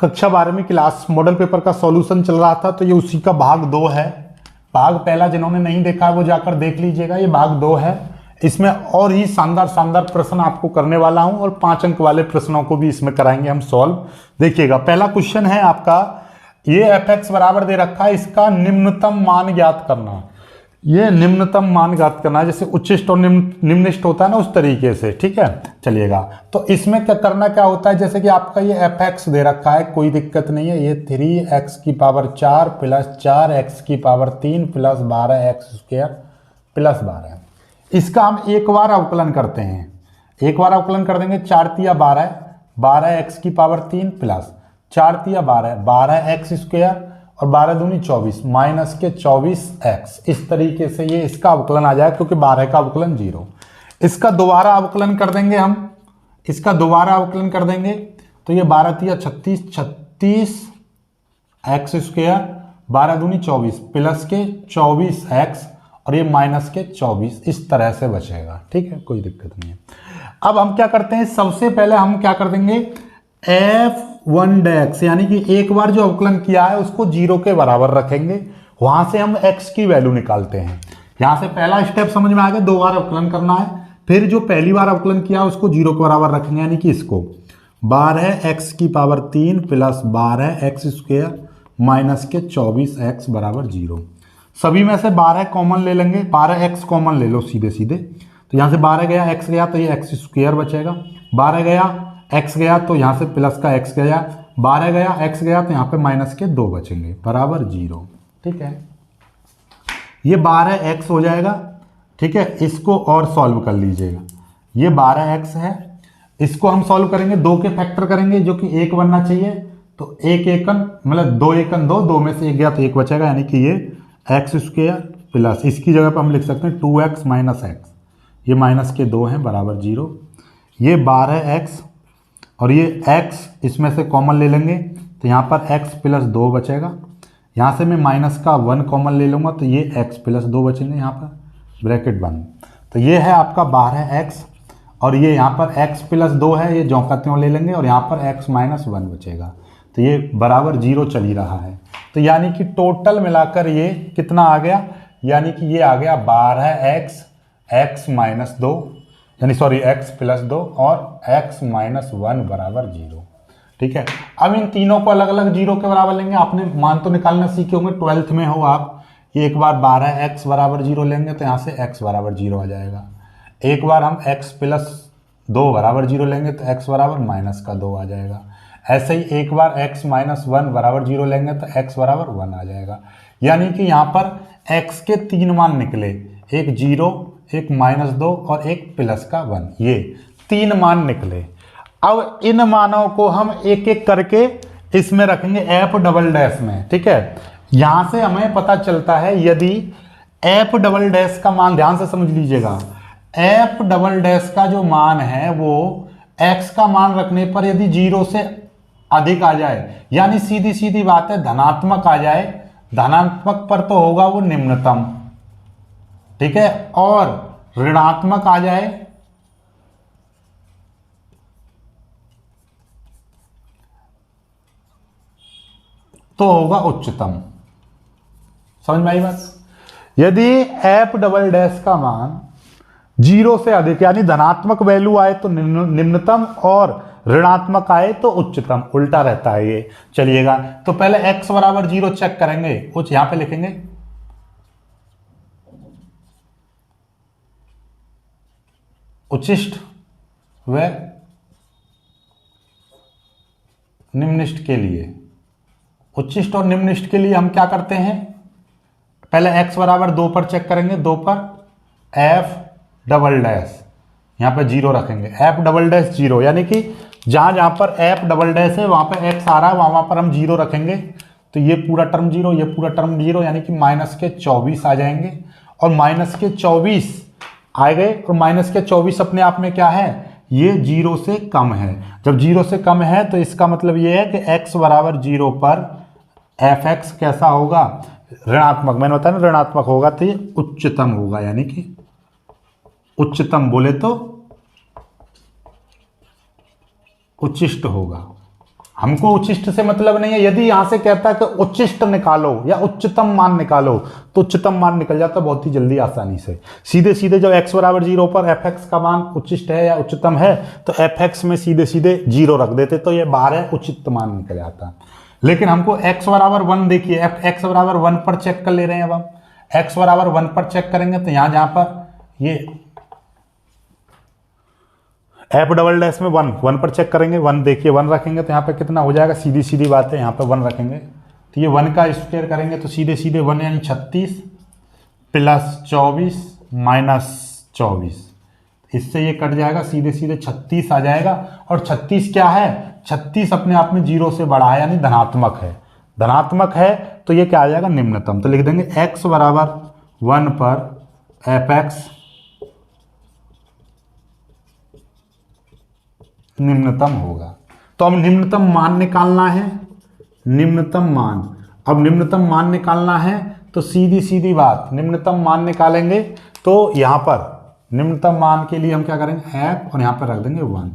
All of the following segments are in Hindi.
कक्षा 12वीं क्लास मॉडल पेपर का सॉल्यूशन चल रहा था, तो ये उसी का भाग 2 है। भाग पहला जिन्होंने नहीं देखा है वो जाकर देख लीजिएगा, ये भाग 2 है। इसमें और ही शानदार शानदार प्रश्न आपको करने वाला हूं और 5 अंक वाले प्रश्नों को भी इसमें कराएंगे हम सॉल्व। देखिएगा, पहला क्वेश्चन है आपका, ये f(x) बराबर दे रखा है, इसका निम्नतम मान ज्ञात करना। ये निम्नतम मान ज्ञात करना है, जैसे उच्चिष्ट और निम्निष्ट होता है ना, उस तरीके से। ठीक है, चलिएगा। तो इसमें क्या करना क्या होता है, जैसे कि आपका ये f(x) दे रखा है, कोई दिक्कत नहीं है। ये 3x की पावर 4 प्लस 4x की पावर 3 प्लस 12x² प्लस 12। इसका हम एक बार अवकलन करते हैं, एक बार अवकलन कर देंगे। 4 तिया 12, 12x की पावर 3 प्लस 4 तिया 12, 12x² और 12 दूनी 24 माइनस के 24x। इस तरीके से ये इसका अवकलन आ जाए, क्योंकि 12 का अवकलन 0। इसका दोबारा अवकलन कर देंगे हम, इसका दोबारा अवकलन कर देंगे तो ये 12 तिया 36, 36x², 12 दूनी 24 प्लस के 24x और ये माइनस के 24। इस तरह से बचेगा। ठीक है, कोई दिक्कत नहीं है। अब हम क्या करते हैं, सबसे पहले हम क्या कर देंगे, f1 यानी कि एक बार जो अवकलन किया है उसको 0 के बराबर रखेंगे, वहां से हम x की वैल्यू निकालते हैं। यहां से पहला स्टेप समझ में आ गया, 2 बार अवकलन करना है। फिर जो पहली बार अवकलन किया उसको 0 के बराबर रखेंगे, यानी कि इसको 12x की पावर 3 प्लस 12x² माइनस के 24x बराबर 0। सभी में से 12 कॉमन ले लेंगे, 12x कॉमन ले लो सीधे सीधे। तो यहाँ से 12 गया, x गया तो ये x² बचेगा। 12 गया, x गया तो यहाँ से प्लस का x गया, 12 गया, x गया तो यहाँ पे माइनस के 2 बचेंगे बराबर 0। ठीक है, ये 12x हो जाएगा। ठीक है, इसको और सॉल्व कर लीजिएगा। ये 12x है, इसको हम सॉल्व करेंगे, 2 के फैक्टर करेंगे जो कि 1 बनना चाहिए। तो 1 एकन मतलब 2 एकन 2, 2 में से 1 गया तो 1 बचेगा, यानी कि ये x² प्लस इसकी जगह पर हम लिख सकते हैं 2x माइनस x। ये माइनस के 2 हैं बराबर 0। ये 12x और ये x इसमें से कॉमन ले लेंगे तो यहाँ पर x प्लस 2 बचेगा। यहाँ से मैं माइनस का 1 कॉमन ले लूँगा तो ये x प्लस 2 बचेंगे, यहाँ पर ब्रैकेट बंद। तो ये है आपका 12x और ये यहाँ पर x प्लस 2 है, ये ज्यों का त्यों ले लेंगे और यहाँ पर x माइनस 1 बचेगा। तो ये बराबर 0 चल ही रहा है। तो यानी कि टोटल मिलाकर ये कितना आ गया, यानी कि ये आ गया 12x, x माइनस 2 यानी सॉरी x प्लस 2 और x माइनस 1 बराबर 0। ठीक है, अब इन तीनों को अलग अलग 0 के बराबर लेंगे। आपने मान तो निकालना सीखे होंगे, 12th में हो आप। ये एक बार 12x बराबर 0 लेंगे तो यहाँ से x बराबर 0 आ जाएगा। एक बार हम x प्लस 2 बराबर 0 लेंगे तो x बराबर माइनस का 2 आ जाएगा। ऐसे ही एक बार x माइनस 1 बराबर 0 लेंगे तो x बराबर 1 आ जाएगा। यानी कि यहाँ पर x के 3 मान निकले, एक 0, एक माइनस 2 और एक प्लस का 1। ये 3 मान निकले। अब इन मानों को हम एक एक करके इसमें रखेंगे f" में। ठीक है, यहां से हमें पता चलता है यदि f" का मान, ध्यान से समझ लीजिएगा, f" का जो मान है वो x का मान रखने पर यदि 0 से अधिक आ जाए, यानी सीधी सीधी बात है धनात्मक आ जाए, धनात्मक पर तो होगा वो निम्नतम। ठीक है, और ऋणात्मक आ जाए तो होगा उच्चतम। समझ में आई बात? यदि f" का मान 0 से अधिक यानी धनात्मक वैल्यू आए तो निम्नतम और ऋणात्मक आए तो उच्चतम, उल्टा रहता है ये। चलिएगा, तो पहले x बराबर 0 चेक करेंगे, कुछ यहां पे लिखेंगे उच्चिष्ट व निम्निष्ट के लिए। उच्चिष्ट और निम्निष्ट के लिए हम क्या करते हैं, पहले x बराबर 2 पर चेक करेंगे, 2 पर f" यहाँ पे 0 रखेंगे, f" 0, यानी कि जहां जहां पर f" है वहां पे x आ रहा है, वहां पर हम 0 रखेंगे। तो ये पूरा टर्म 0, ये पूरा टर्म 0, यानी कि माइनस के 24 आ जाएंगे। और माइनस के 24 आ गए, और माइनस के 24 अपने आप में क्या है, ये 0 से कम है। जब 0 से कम है तो इसका मतलब ये है कि x बराबर 0 पर f(x) कैसा होगा, ऋणात्मक। मैंने बताया ना ऋणात्मक होगा तो ये उच्चतम होगा, यानी कि उच्चतम बोले तो उच्चिष्ट होगा। हमको उच्चिष्ट से मतलब नहीं है। यदि यहां से कहता है कि उच्चिष्ट निकालो या उच्चतम मान निकालो तो उच्चतम मान निकल जाता बहुत ही जल्दी आसानी से। सीधे सीधे जब x बराबर 0 पर fx का मान उच्चिष्ट है या उच्चतम है तो fx में सीधे सीधे 0 रख देते तो ये 12 उचित मान निकल जाता। लेकिन हमको x बराबर 1 देखिए, x बराबर 1 पर चेक कर ले रहे हैं। अब हम x बराबर 1 पर चेक करेंगे तो यहां जहां पर ये f डबल डैश में 1 पर चेक करेंगे, 1 देखिए 1 रखेंगे तो यहाँ पे कितना हो जाएगा, सीधी सीधी बात है, यहाँ पे 1 रखेंगे तो ये 1 का स्क्वायर करेंगे तो सीधे सीधे 1 यानी 36 प्लस 24 माइनस 24, इससे ये कट जाएगा, सीधे सीधे 36 आ जाएगा। और 36 क्या है, 36 अपने आप में 0 से बड़ा है यानी धनात्मक है। धनात्मक है तो ये क्या आ जाएगा, निम्नतम। तो लिख देंगे x बराबर 1 पर fx निम्नतम होगा। तो अब निम्नतम मान निकालना है, निम्नतम मान। अब निम्नतम मान निकालना है तो सीधी सीधी बात, निम्नतम मान निकालेंगे तो यहां पर निम्नतम मान के लिए हम क्या करेंगे, f और यहां पर रख देंगे 1।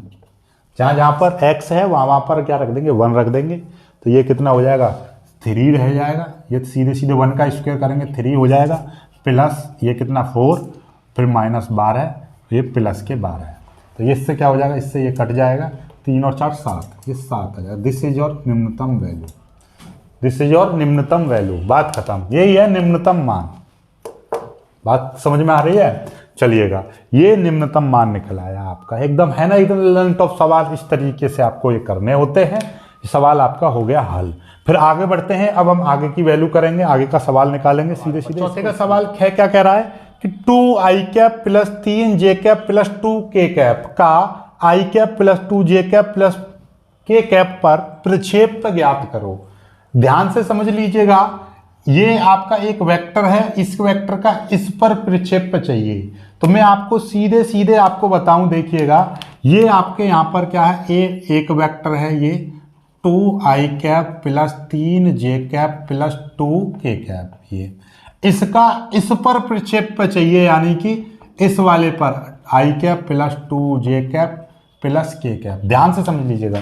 जहां जहां पर x है वहां पर क्या रख देंगे, 1 रख देंगे। तो ये कितना हो जाएगा, 3 रह जाएगा। ये सीधे सीधे 1 का स्क्वायर करेंगे 3 हो जाएगा, प्लस ये कितना 4, फिर माइनस 12, ये प्लस के 12। तो इससे क्या हो जाएगा, इससे ये कट जाएगा, 3 और 4 7, ये 7 आ जाएगा। दिस इज योर निम्नतम वैल्यू, दिस इज योर निम्नतम वैल्यू। बात खत्म, यही है निम्नतम मान। बात समझ में आ रही है? चलिएगा, ये निम्नतम मान निकल आया आपका, एकदम है ना, एकदम लर्न टॉप सवाल इस तरीके से आपको ये करने होते हैं। सवाल आपका हो गया हल। फिर आगे बढ़ते हैं, अब हम आगे की वैल्यू करेंगे, आगे का सवाल निकालेंगे सीधे सीधे। चौथे का सवाल क्या कह रहा है कि 2i cap plus 3j cap plus 2k cap का i cap plus 2j cap plus k cap पर प्रक्षेप ज्ञात करो। ध्यान से समझ लीजिएगा, ये आपका एक वेक्टर है, इस वेक्टर का इस पर प्रक्षेप चाहिए। तो मैं आपको सीधे सीधे आपको बताऊं, देखिएगा, ये आपके यहां पर क्या है, एक वेक्टर है ये 2i cap plus 3j cap plus 2k cap, ये इसका इस पर प्रक्षेप चाहिए, यानी कि इस वाले पर i cap plus 2j cap plus k cap. ध्यान से समझ लीजिएगा,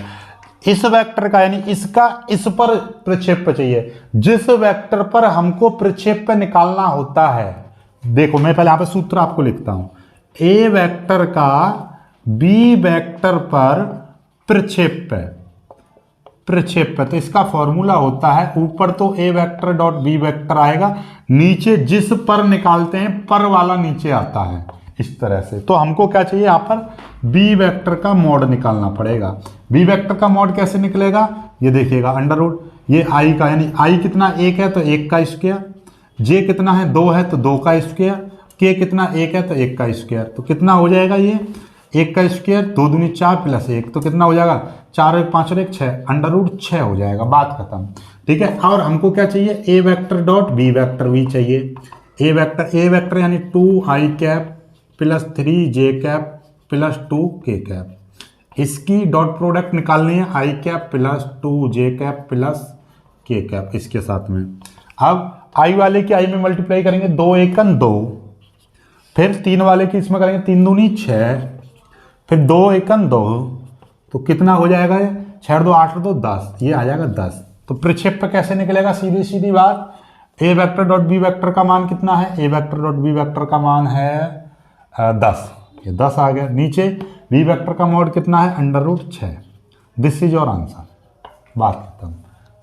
इस वेक्टर का यानी इसका इस पर प्रक्षेप चाहिए। जिस वेक्टर पर हमको प्रक्षेप निकालना होता है, देखो मैं पहले यहां पे सूत्र आपको लिखता हूं, a वेक्टर का b वेक्टर पर प्रक्षेप तो इसका फॉर्मूला होता है, ऊपर तो a vector dot b vector आएगा, नीचे जिस पर निकालते हैं पर वाला नीचे आता है, इस तरह से। तो हमको क्या चाहिए, यहाँ पर b वेक्टर का मॉड निकालना पड़ेगा। b वेक्टर का मॉड कैसे निकलेगा, ये देखिएगा, अंडर रूट ये i का, यानी i कितना 1 है तो 1 का स्क्वायर, j कितना है 2 है तो 2 का स्क्वायर, k कितना 1 है तो 1 का स्क्वायर। तो कितना हो जाएगा, ये 1 का स्क्वायर 2 दूनी 4 प्लस 1, तो कितना हो जाएगा, 4 1 5 और 1 6, अंडर रूट 6 हो जाएगा। बात खत्म, ठीक है। और हमको क्या चाहिए, a vector dot b vector भी चाहिए। a वेक्टर यानी 2i cap plus 3j cap plus 2k cap, इसकी डॉट प्रोडक्ट निकालनी है, i cap plus 2j cap plus k cap इसके साथ में। अब i वाले की i में मल्टीप्लाई करेंगे, 2 1 2, फिर 3 वाले की इसमें करेंगे 3 दूनी 6, फिर 2 1 2, तो कितना हो जाएगा, ये 6 2 8 2 10, ये आ जाएगा 10। तो प्रक्षेप कैसे निकलेगा, सीधी सीधी बात, a vector dot b vector का मान कितना है, a vector dot b vector का मान है 10, ये 10 आ गया। नीचे b वेक्टर का मॉड कितना है, under root 6। This is your answer. बात खत्म,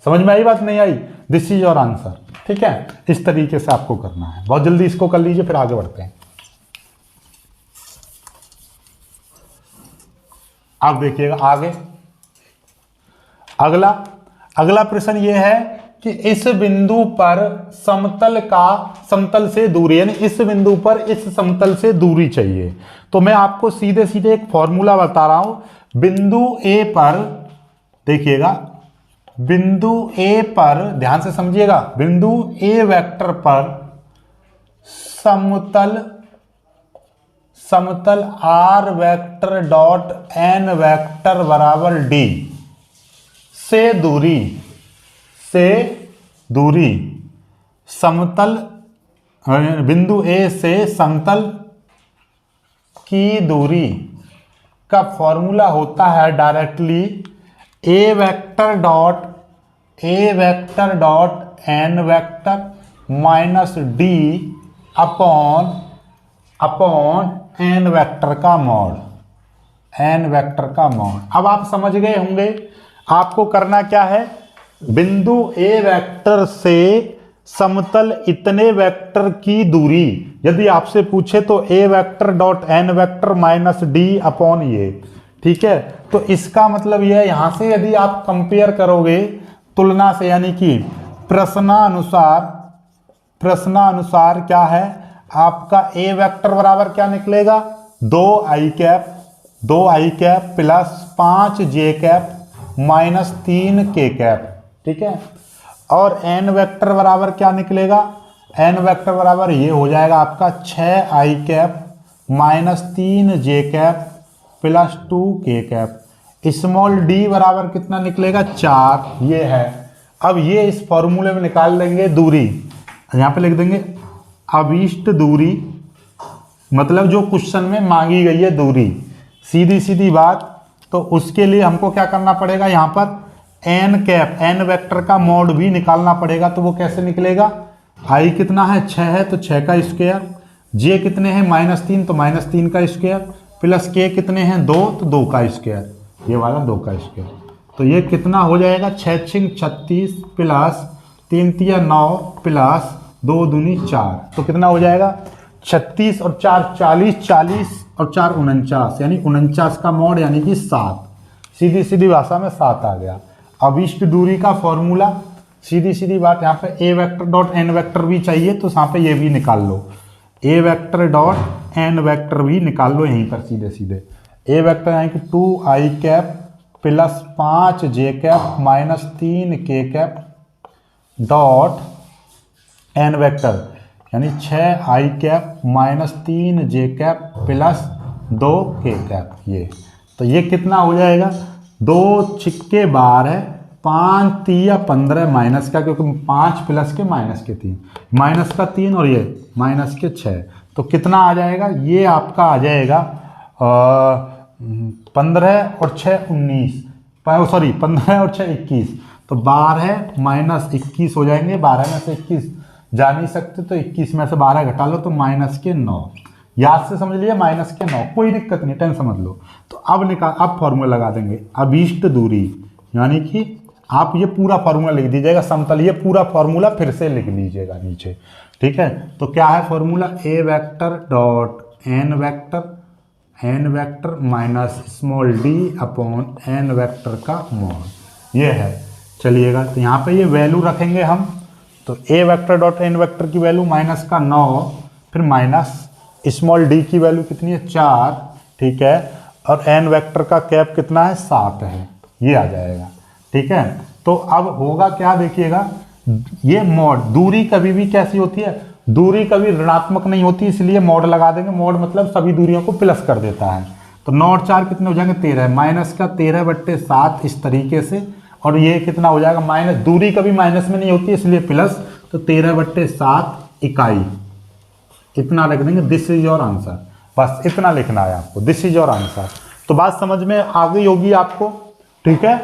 समझ में आई बात, नहीं आई, दिस इज योर आंसर, ठीक है। इस तरीके से आपको करना है, बहुत जल्दी इसको कर लीजिए, फिर आगे बढ़ते हैं। अब देखिएगा आगे, अगला प्रश्न यह है कि इस बिंदु पर समतल से दूरी, यानी इस बिंदु पर इस समतल से दूरी चाहिए। तो मैं आपको सीधे सीधे एक फॉर्मूला बता रहा हूं। बिंदु A पर देखिएगा, बिंदु A पर ध्यान से समझिएगा, बिंदु A वेक्टर पर समतल r vector dot n vector बराबर d से दूरी समतल, बिंदु A से समतल की दूरी का फॉर्मूला होता है directly A vector dot N vector minus D upon N vector का मॉड, एन वेक्टर का मॉड। अब आप समझ गए होंगे आपको करना क्या है, बिंदु ए वेक्टर से समतल इतने वेक्टर की दूरी यदि आपसे पूछे तो A vector dot N vector minus D upon ये, ठीक है। तो इसका मतलब यह है, यहां से यदि आप कंपेयर करोगे तुलना से, यानी कि प्रश्नानुसार क्या है आपका, ए वेक्टर बराबर क्या निकलेगा, 2 i cap plus 5 j cap minus 3 k cap, ठीक है। और एन वेक्टर बराबर क्या निकलेगा, एन वेक्टर बराबर ये हो जाएगा आपका 6 i cap minus 3 j cap plus 2 k cap. Small D बराबर कितना निकलेगा, 4, ये है। अब ये इस फॉर्मूले में निकाल लेंगे दूरी, यहाँ पे लिख देंगे अभीष्ट दूरी, मतलब जो क्वेश्चन में मांगी गई है दूरी, सीधी बात। तो उसके लिए हमको क्या करना पड़ेगा, यहाँ पर एन वेक्टर का मॉड भी निकालना पड़ेगा। तो वो कैसे निकलेगा, आई कितना है 6 है तो 6 का स्क्वायर, जे कितने हैं -3 तो -3 का स्क्वायर, प्लस के कितने हैं 2 तो 2 का स्क्वायर, ये वाला 2 का स्क्वायर। तो ये कितना हो जाएगा 6 6 36 प्लस 3 3 9 प्लस 2 दूनी 4, तो कितना हो जाएगा 36 और 4 40, 40 और 4 49, यानी 49 का मॉड यानी कि 7, सीधी भाषा में 7 आ गया। अभीष्ट दूरी का फॉर्मूला, सीधी बात, यहाँ पे ए वेक्टर डॉट एन वेक्टर भी चाहिए तो यहाँ पे ये भी निकाल लो, ए वेक्टर डॉट एन वेक्टर भी निकाल लो यहीं पर सीधे। ए वेक्टर यानी कि 2 i cap plus 5 j cap minus 3 k cap dot N vector यानी 6 i cap minus 3 j cap plus 2 k cap. ये तो ये कितना हो जाएगा, 2 छिक्के 12, 5 3 15 माइनस का, क्योंकि 5 प्लस के माइनस के 3, माइनस का 3 और ये माइनस के 6, तो कितना आ जाएगा, ये आपका आ जाएगा 15 और 6 19, सॉरी 15 और 6 21, तो 12 माइनस 21 हो जाएंगे, 12 में से 21 जा नहीं सकते तो 21 में से 12 घटा लो तो माइनस के 9, याद से समझ लिए माइनस के 9, कोई दिक्कत नहीं, टेंशन समझ लो। तो अब फॉर्मूला लगा देंगे अभीष्ट दूरी, यानी कि आप ये पूरा फॉर्मूला लिख दीजिएगा समतल, ये पूरा फॉर्मूला फिर से लिख लीजिएगा नीचे, ठीक है। तो क्या है formula, A vector dot N vector minus small D upon N vector का मॉड, ये है। चलिएगा तो यहाँ पे ये वैल्यू रखेंगे हम, तो A vector dot N vector की वैल्यू माइनस का 9, फिर माइनस स्मॉल डी की वैल्यू कितनी है 4, ठीक है, और एन वेक्टर का कैप कितना है 7 है, ये आ जाएगा, ठीक है। तो अब होगा क्या, देखिएगा ये मॉड, दूरी कभी भी कैसी होती है, दूरी कभी ऋणात्मक नहीं होती, इसलिए मॉड लगा देंगे, मॉड मतलब सभी दूरियों को प्लस कर देता है। तो 9 और 4 कितने हो जाएंगे 13, माइनस का 13/7 इस तरीके से, और ये कितना हो जाएगा माइनस, दूरी कभी माइनस में नहीं होती इसलिए प्लस, तो 13/7 इकाई, इतना लिख देंगे, दिस इज योर आंसर, बस इतना लिखना है आपको, दिस इज योर आंसर। तो बात समझ में आ गई होगी आपको, ठीक है।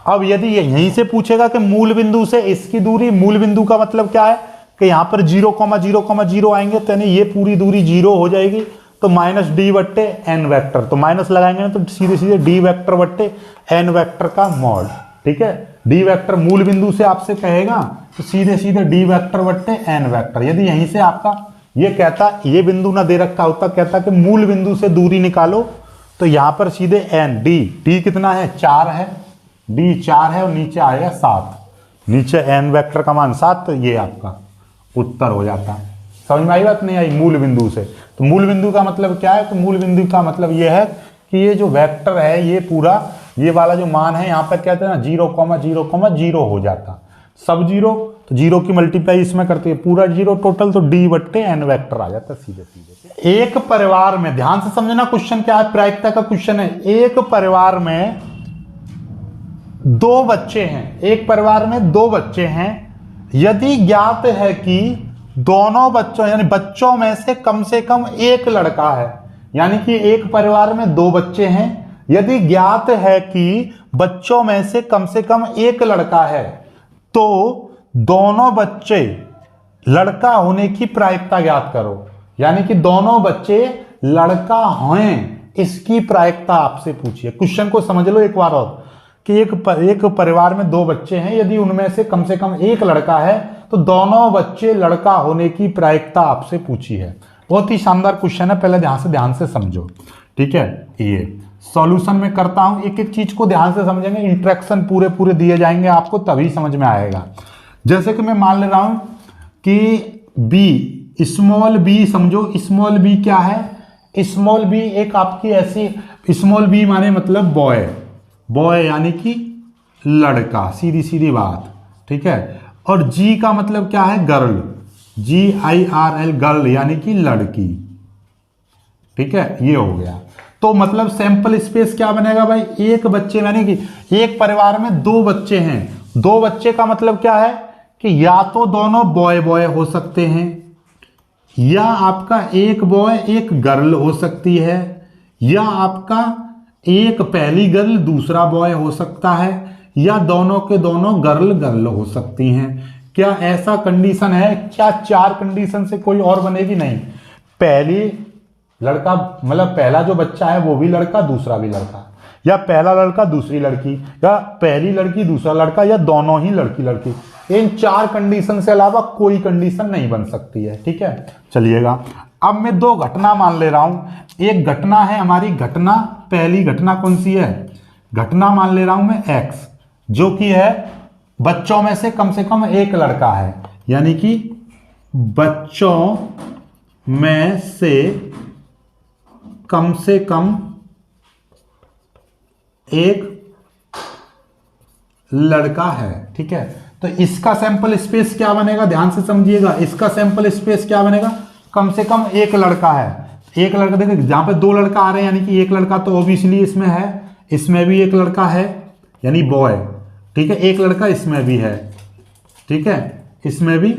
अब यदि यहीं से पूछेगा कि मूल बिंदु से इसकी दूरी, मूल बिंदु का मतलब क्या है कि यहाँ पर 0,0,0 आएंगे तो यानी ये पूरी दूरी 0 हो जाएगी, तो माइनस डी बट्टे एन वेक्टर, तो माइनस लगाएंगे ना तो सीधे डी वेक्टर बट्टे एन वेक्टर का मॉड, ठीक है। डी वेक्टर मूल बिंदु से आपसे कहेगा तो सीधे डी वेक्टर बट्टे एन वेक्टर। यदि यहीं से आपका ये कहता, ये बिंदु ना दे रखा होता, कहता कि मूल बिंदु से दूरी निकालो, तो यहाँ पर सीधे एन, डी कितना है 4 है, डी 4 है और नीचे आएगा 7, नीचे एन वेक्टर का मान 7, तो ये आपका उत्तर हो जाता। समझ में आई बात नहीं आई, मूल बिंदु से। तो मूल बिंदु का मतलब क्या है, तो मूल बिंदु का मतलब ये है कि ये जो वेक्टर है ये पूरा, ये वाला जो मान है यहाँ पर कहते हैं ना 0,0,0 हो जाता, सब 0, तो 0 की मल्टीप्लाई इसमें करते हैं पूरा 0 टोटल, तो डी बट्टे एन वेक्टर आ जाता सीधे। एक परिवार में, ध्यान से समझना क्वेश्चन क्या है, प्रायिकता का क्वेश्चन है। एक परिवार में 2 बच्चे हैं, एक परिवार में 2 बच्चे हैं, यदि ज्ञात है कि दोनों बच्चों यानी बच्चों में से कम एक लड़का है, यानी कि एक परिवार में 2 बच्चे हैं, यदि ज्ञात है कि बच्चों में से कम एक लड़का है तो दोनों बच्चे लड़का होने की प्रायिकता ज्ञात करो। यानी कि दोनों बच्चे लड़का हैं इसकी प्रायिकता आपसे पूछिए। क्वेश्चन को समझ लो एक बार और कि एक परिवार में दो बच्चे हैं, यदि उनमें से कम एक लड़का है तो दोनों बच्चे लड़का होने की प्रायिकता आपसे पूछी है। बहुत ही शानदार क्वेश्चन है, पहले ध्यान से समझो। ठीक है, ये सॉल्यूशन में करता हूं, एक एक चीज को ध्यान से समझेंगे, इंट्रैक्शन पूरे दिए जाएंगे आपको, तभी समझ में आएगा। जैसे कि मैं मान ले रहा हूं कि बी, स्मॉल बी समझो। स्मॉल बी क्या है? स्मॉल बी एक आपकी ऐसी, स्मॉल बी माने मतलब बॉय, बॉय यानी कि लड़का, सीधी बात। ठीक है, और जी का मतलब क्या है? गर्ल, GIRL, गर्ल यानी कि लड़की। ठीक है, ये हो गया। तो मतलब सैंपल स्पेस क्या बनेगा भाई? एक बच्चे, यानी कि एक परिवार में दो बच्चे हैं, दो बच्चे का मतलब क्या है कि या तो दोनों बॉय हो सकते हैं, या आपका एक बॉय एक गर्ल हो सकती है, या आपका एक पहली गर्ल दूसरा बॉय हो सकता है, या दोनों के दोनों गर्ल हो सकती हैं। क्या ऐसा कंडीशन है? क्या चार कंडीशन से कोई और बनेगी? नहीं। पहली लड़का मतलब पहला जो बच्चा है वो भी लड़का दूसरा भी लड़का, या पहला लड़का दूसरी लड़की, या पहली लड़की दूसरा लड़का, या दोनों ही लड़की। इन चार कंडीशन से अलावा कोई कंडीशन नहीं बन सकती है। ठीक है, चलिएगा। अब मैं दो घटना मान ले रहा हूं। एक घटना है हमारी घटना, पहली घटना कौन सी है? घटना मान ले रहा हूं मैं X, जो कि है बच्चों में से कम एक लड़का है, यानी कि बच्चों में से कम एक लड़का है। ठीक है, तो इसका सैंपल स्पेस क्या बनेगा? ध्यान से समझिएगा। इसका सैंपल स्पेस क्या बनेगा? कम से कम एक लड़का है। एक लड़का, देखिए जहां पे दो लड़का आ रहे हैं, यानी कि एक लड़का तो ऑब्वियसली इसमें है, इसमें भी एक लड़का है यानी बॉय। ठीक है, एक लड़का इसमें भी है। ठीक है, इसमें भी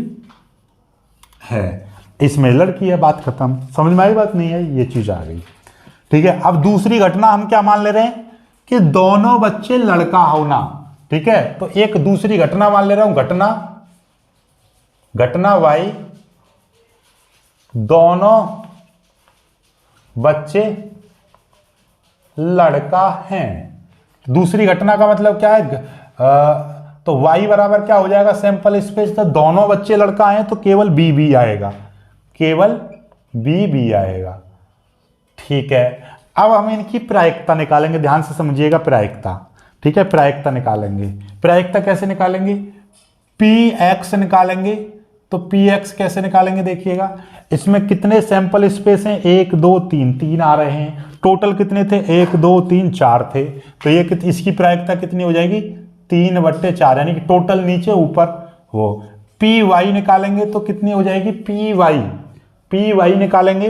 है, इसमें लड़की है, बात खत्म। समझ में आई बात? नहीं है, ये चीज आ गई। ठीक है, अब दूसरी घटना हम क्या मान ले रहे हैं कि दोनों बच्चे लड़का होना। ठीक है, तो एक दूसरी घटना मान ले रहा हूं, घटना Y, दोनों बच्चे लड़का हैं। दूसरी घटना का मतलब क्या है? तो Y बराबर क्या हो जाएगा? सैंपल स्पेस, तो दोनों बच्चे लड़का हैं तो केवल बी आएगा, केवल बी आएगा। ठीक है, अब हम इनकी प्रायिकता निकालेंगे, ध्यान से समझिएगा प्रायिकता। ठीक है, प्रायिकता निकालेंगे। प्रायिकता कैसे निकालेंगे? PX निकालेंगे। तो PX कैसे निकालेंगे देखिएगा, इसमें कितने सैंपल स्पेस हैं? 1 2 3, 3 आ रहे हैं। टोटल कितने थे? 1 2 3 4 थे। तो ये इसकी प्रायिकता कितनी हो जाएगी? 3/4, यानी कि टोटल नीचे ऊपर वो। PY निकालेंगे तो कितनी हो जाएगी? PY निकालेंगे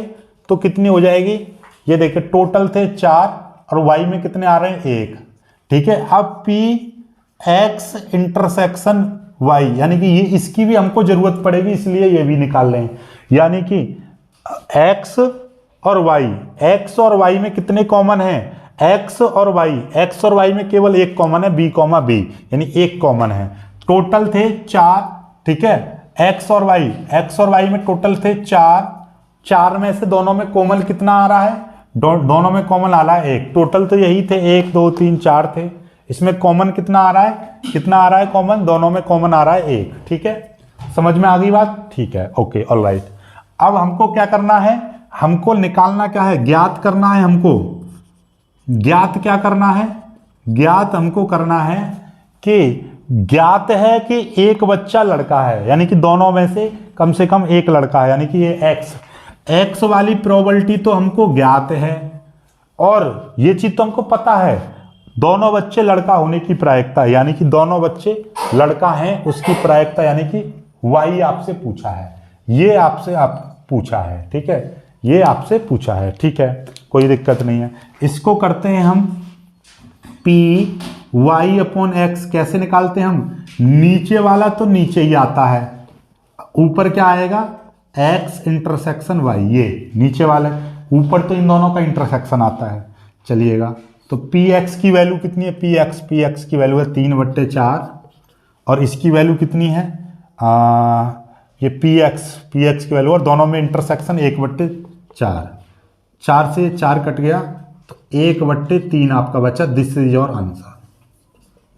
तो कितनी हो जाएगी? ये देखिए टोटल थे 4 और Y में कितने आ रहे हैं? 1। ठीक है, अब PX इंटरसेक्शन Y, यानी कि ये इसकी भी हमको जरूरत पड़ेगी, इसलिए ये भी निकाल लें। यानी कि X और Y में कितने कॉमन हैं? X और Y में केवल एक कॉमन है, B, यानी एक कॉमन है। टोटल थे 4। ठीक है, X और Y में टोटल थे 4 में से दोनों में कॉमन कितना आ रहा है? दोनों में कॉमन आ रहा है 1। टोटल तो यही थे 1 2 3 4 थे, इसमें कॉमन कितना आ रहा है? कितना आ रहा है कॉमन? दोनों में कॉमन आ रहा है 1। ठीक है, समझ में आ गई बात? ठीक है, ओके, ऑलराइट। अब हमको क्या करना है? हमको निकालना क्या है? ज्ञात करना है हमको। ज्ञात क्या करना है? ज्ञात हमको करना है कि ज्ञात है कि एक बच्चा लड़का है, यानी कि दोनों में से कम एक लड़का है, यानी कि ये X वाली प्रोबेबिलिटी तो हमको ज्ञात है, और ये चीज तो हमको पता है, दोनों बच्चे लड़का होने की प्रायिकता, यानी कि दोनों बच्चे लड़का हैं उसकी प्रायिकता, यानी कि Y आपसे पूछा है, ये आपसे पूछा है। ठीक है, ये आपसे पूछा है। ठीक है, कोई दिक्कत नहीं है। इसको करते हैं हम PY/X। कैसे निकालते हैं हम? नीचे वाला तो नीचे ही आता है, ऊपर क्या आएगा? X intersection Y। ये नीचे वाले, ऊपर तो इन दोनों का इंटरसेक्शन आता है। चलिएगा, तो पी एक्स की वैल्यू कितनी है, पी एक्स की वैल्यू है 3/4 और इसकी वैल्यू कितनी है ये पी एक्स की वैल्यू, और दोनों में इंटरसेक्शन 1/4, 4 से 4 कट गया तो 1/3 आपका बचा। This is your answer,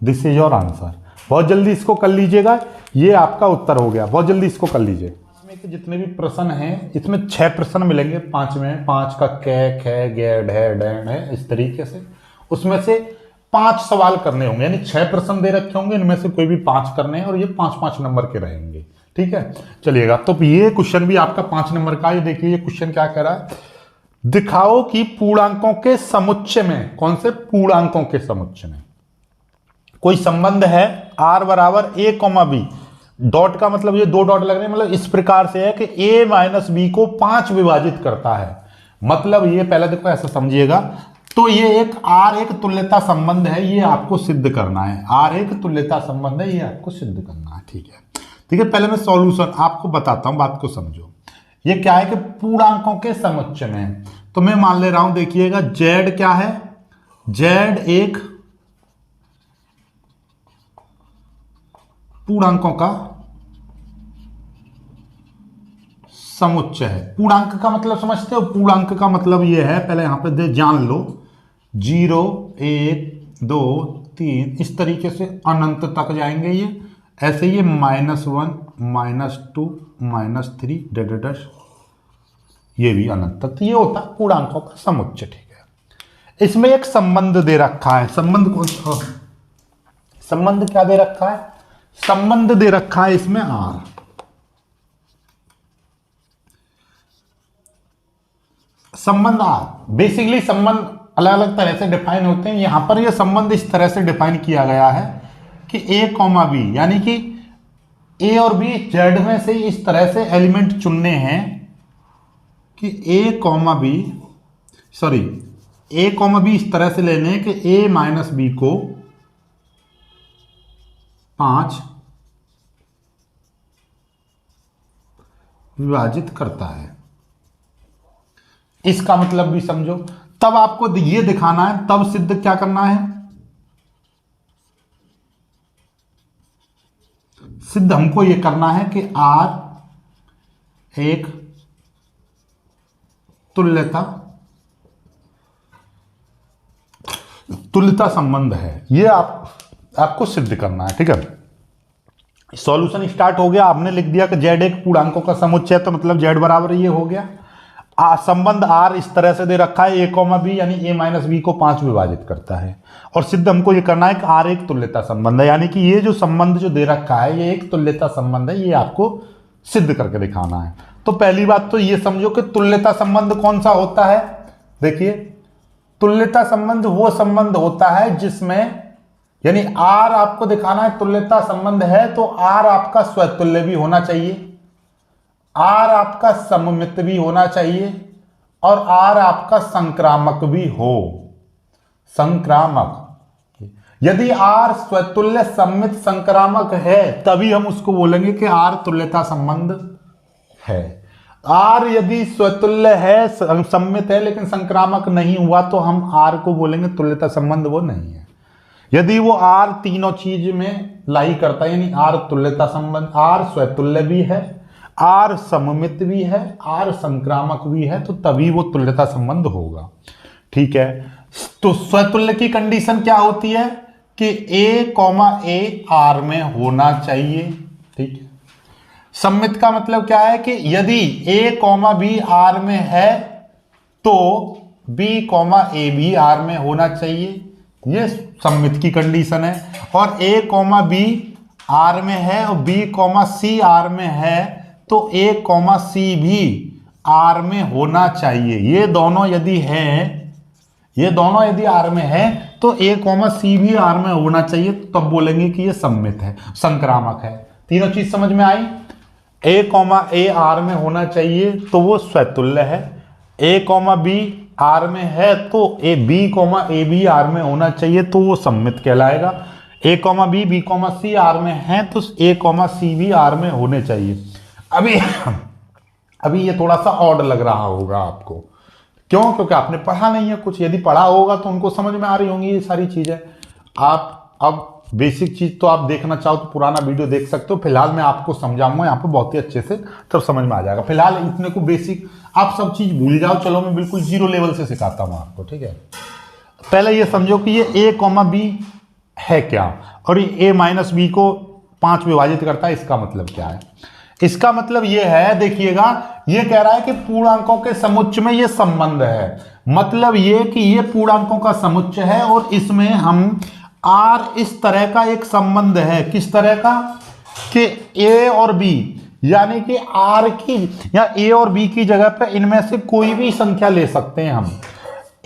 this is your answer. बहुत जल्दी इसको कर लीजिएगा, ये आपका उत्तर हो गया। बहुत जल्दी इसको कर लीजिए। इसमें के जितने भी प्रश्न हैं, इसमें 6 प्रश्न मिलेंगे 5 में, 5 का कै खे गे ढे डैण है, इस तरीके से। उसमें से 5 सवाल करने होंगे, यानी 6 प्रश्न दे रखे होंगे, इनमें से कोई भी 5 करने हैं और ये 5-5 नंबर के रहेंगे। ठीक है, चलिएगा। तो ये क्वेश्चन भी आपका 5 नंबर का। ये देखिए ये क्वेश्चन क्या कह रहा है, दिखाओ कि पूर्णांकों के समुच्चय में, कौन से पूर्णांकों के समुच्चय में कोई संबंध है r बराबर a, b। डॉट का मतलब ये 2 डॉट लग रहे हैं, मतलब इस प्रकार से है कि a माइनस बी को 5 विभाजित करता है। मतलब ये पहले देखो ऐसा समझिएगा, तो ये एक r एक तुल्यता संबंध है, ये आपको सिद्ध करना है। r एक तुल्यता संबंध है, ये आपको सिद्ध करना है। ठीक है, ठीक है। पहले मैं सॉल्यूशन आपको बताता हूं, बात को समझो। ये क्या है कि पूर्णांकों के समुच्चय में, तो मैं मान ले रहा हूं, देखिएगा z क्या है, z एक पूर्णांकों का समुच्चय है। पूर्णांक का मतलब समझते हो, पूर्णांक का मतलब ये है, पहले यहां पे दे जान लो, 0 1 2 3 इस तरीके से अनंत तक जाएंगे ये, ऐसे ये -1 -2 -3 डैश, ये भी अनंत तक। ये होता है पूर्णांकों का समुच्चय। ठीक है, इसमें एक संबंध दे रखा है। संबंध कौन सा, संबंध क्या दे रखा है, संबंध दे रखा है इसमें r। संबंध r, बेसिकली संबंध अलग अलग तरह से डिफाइन होते हैं। यहां पर यह संबंध इस तरह से डिफाइन किया गया है कि a, b, यानी कि a और b z में से इस तरह से एलिमेंट चुनने हैं कि a, b इस तरह से लेने हैं कि a माइनस बी को 5 विभाजित करता है। इसका मतलब भी समझो, तब आपको ये दिखाना है, तब सिद्ध क्या करना है, सिद्ध हमको ये करना है कि r एक तुल्यता संबंध है। ये आपको सिद्ध करना है। ठीक है, सॉल्यूशन स्टार्ट हो गया। आपने लिख दिया कि z एक पूर्णांकों का समुच्चय है, तो मतलब z बराबर ये हो गया। संबंध r इस तरह से दे रखा है, a, b, यानी a माइनस बी को 5 विभाजित करता है। और सिद्ध हमको ये करना है कि r एक तुल्यता संबंध है, यानी कि ये जो संबंध जो दे रखा है ये एक तुल्यता संबंध है, ये आपको सिद्ध करके दिखाना है। तो पहली बात तो ये समझो कि तुल्यता संबंध कौन सा होता है। देखिए, तुल्यता संबंध वो संबंध होता है जिसमें, यानी r आपको दिखाना है तुल्यता संबंध है, तो r आपका स्वतुल्य भी होना चाहिए, r आपका सममित भी होना चाहिए, और r आपका संक्रामक भी हो। संक्रामक, यदि r स्वतुल्य सममित संक्रामक है तभी हम उसको बोलेंगे कि r तुल्यता संबंध है। r यदि स्वतुल्य है, सममित है, लेकिन संक्रामक नहीं हुआ, तो हम r को बोलेंगे तुल्यता संबंध वो नहीं है। यदि वो r तीनों चीज में लाई करता है, यानी r तुल्यता संबंध, r स्वतुल्य भी है, r सममित भी है, r संक्रामक भी है, तो तभी वो तुल्यता संबंध होगा। ठीक है, तो स्वतुल्य की कंडीशन क्या होती है कि a, r में होना चाहिए। ठीक है, सममित का मतलब क्या है कि यदि a, b r में है तो b, a भी r में होना चाहिए, ये सममित की कंडीशन है। और a, b r में है और b, c r में है, तो a, c भी r में होना चाहिए। ये दोनों यदि r में है तो a, c भी r में होना चाहिए, तो तब बोलेंगे कि ये सममित है, संक्रामक है। तीनों चीज समझ में आई। a, r में होना चाहिए तो वो स्वतुल्य है, a, b r में है तो b, a भी r में होना चाहिए, तो वो सममित कहलाएगा। a, b, c r में है तो a, c भी r में होने चाहिए। अभी ये थोड़ा सा ऑड लग रहा होगा आपको, क्यों? क्योंकि आपने पढ़ा नहीं है कुछ। यदि पढ़ा होगा तो उनको समझ में आ रही होंगी ये सारी चीजें। आप अब बेसिक चीज तो आप देखना चाहो तो पुराना वीडियो देख सकते हो। फिलहाल मैं आपको समझाऊंगा यहाँ पे बहुत ही अच्छे से, तब समझ में आ जाएगा। फिलहाल इतने को बेसिक आप सब चीज भूल जाओ। चलो मैं बिल्कुल जीरो लेवल से सिखाता हूँ आपको, ठीक है। पहले ये समझो कि ये a, b है क्या, और ये a माइनस बी को 5 विभाजित करता है। इसका मतलब क्या है? इसका मतलब ये है, देखिएगा, ये कह रहा है कि पूर्णांकों के समुच्चय में ये संबंध है। मतलब ये कि ये पूर्णांकों का समुच्चय है और इसमें हम r इस तरह का एक संबंध है। किस तरह का? कि a और b, यानी कि r की या a और b की जगह पर इनमें से कोई भी संख्या ले सकते हैं हम।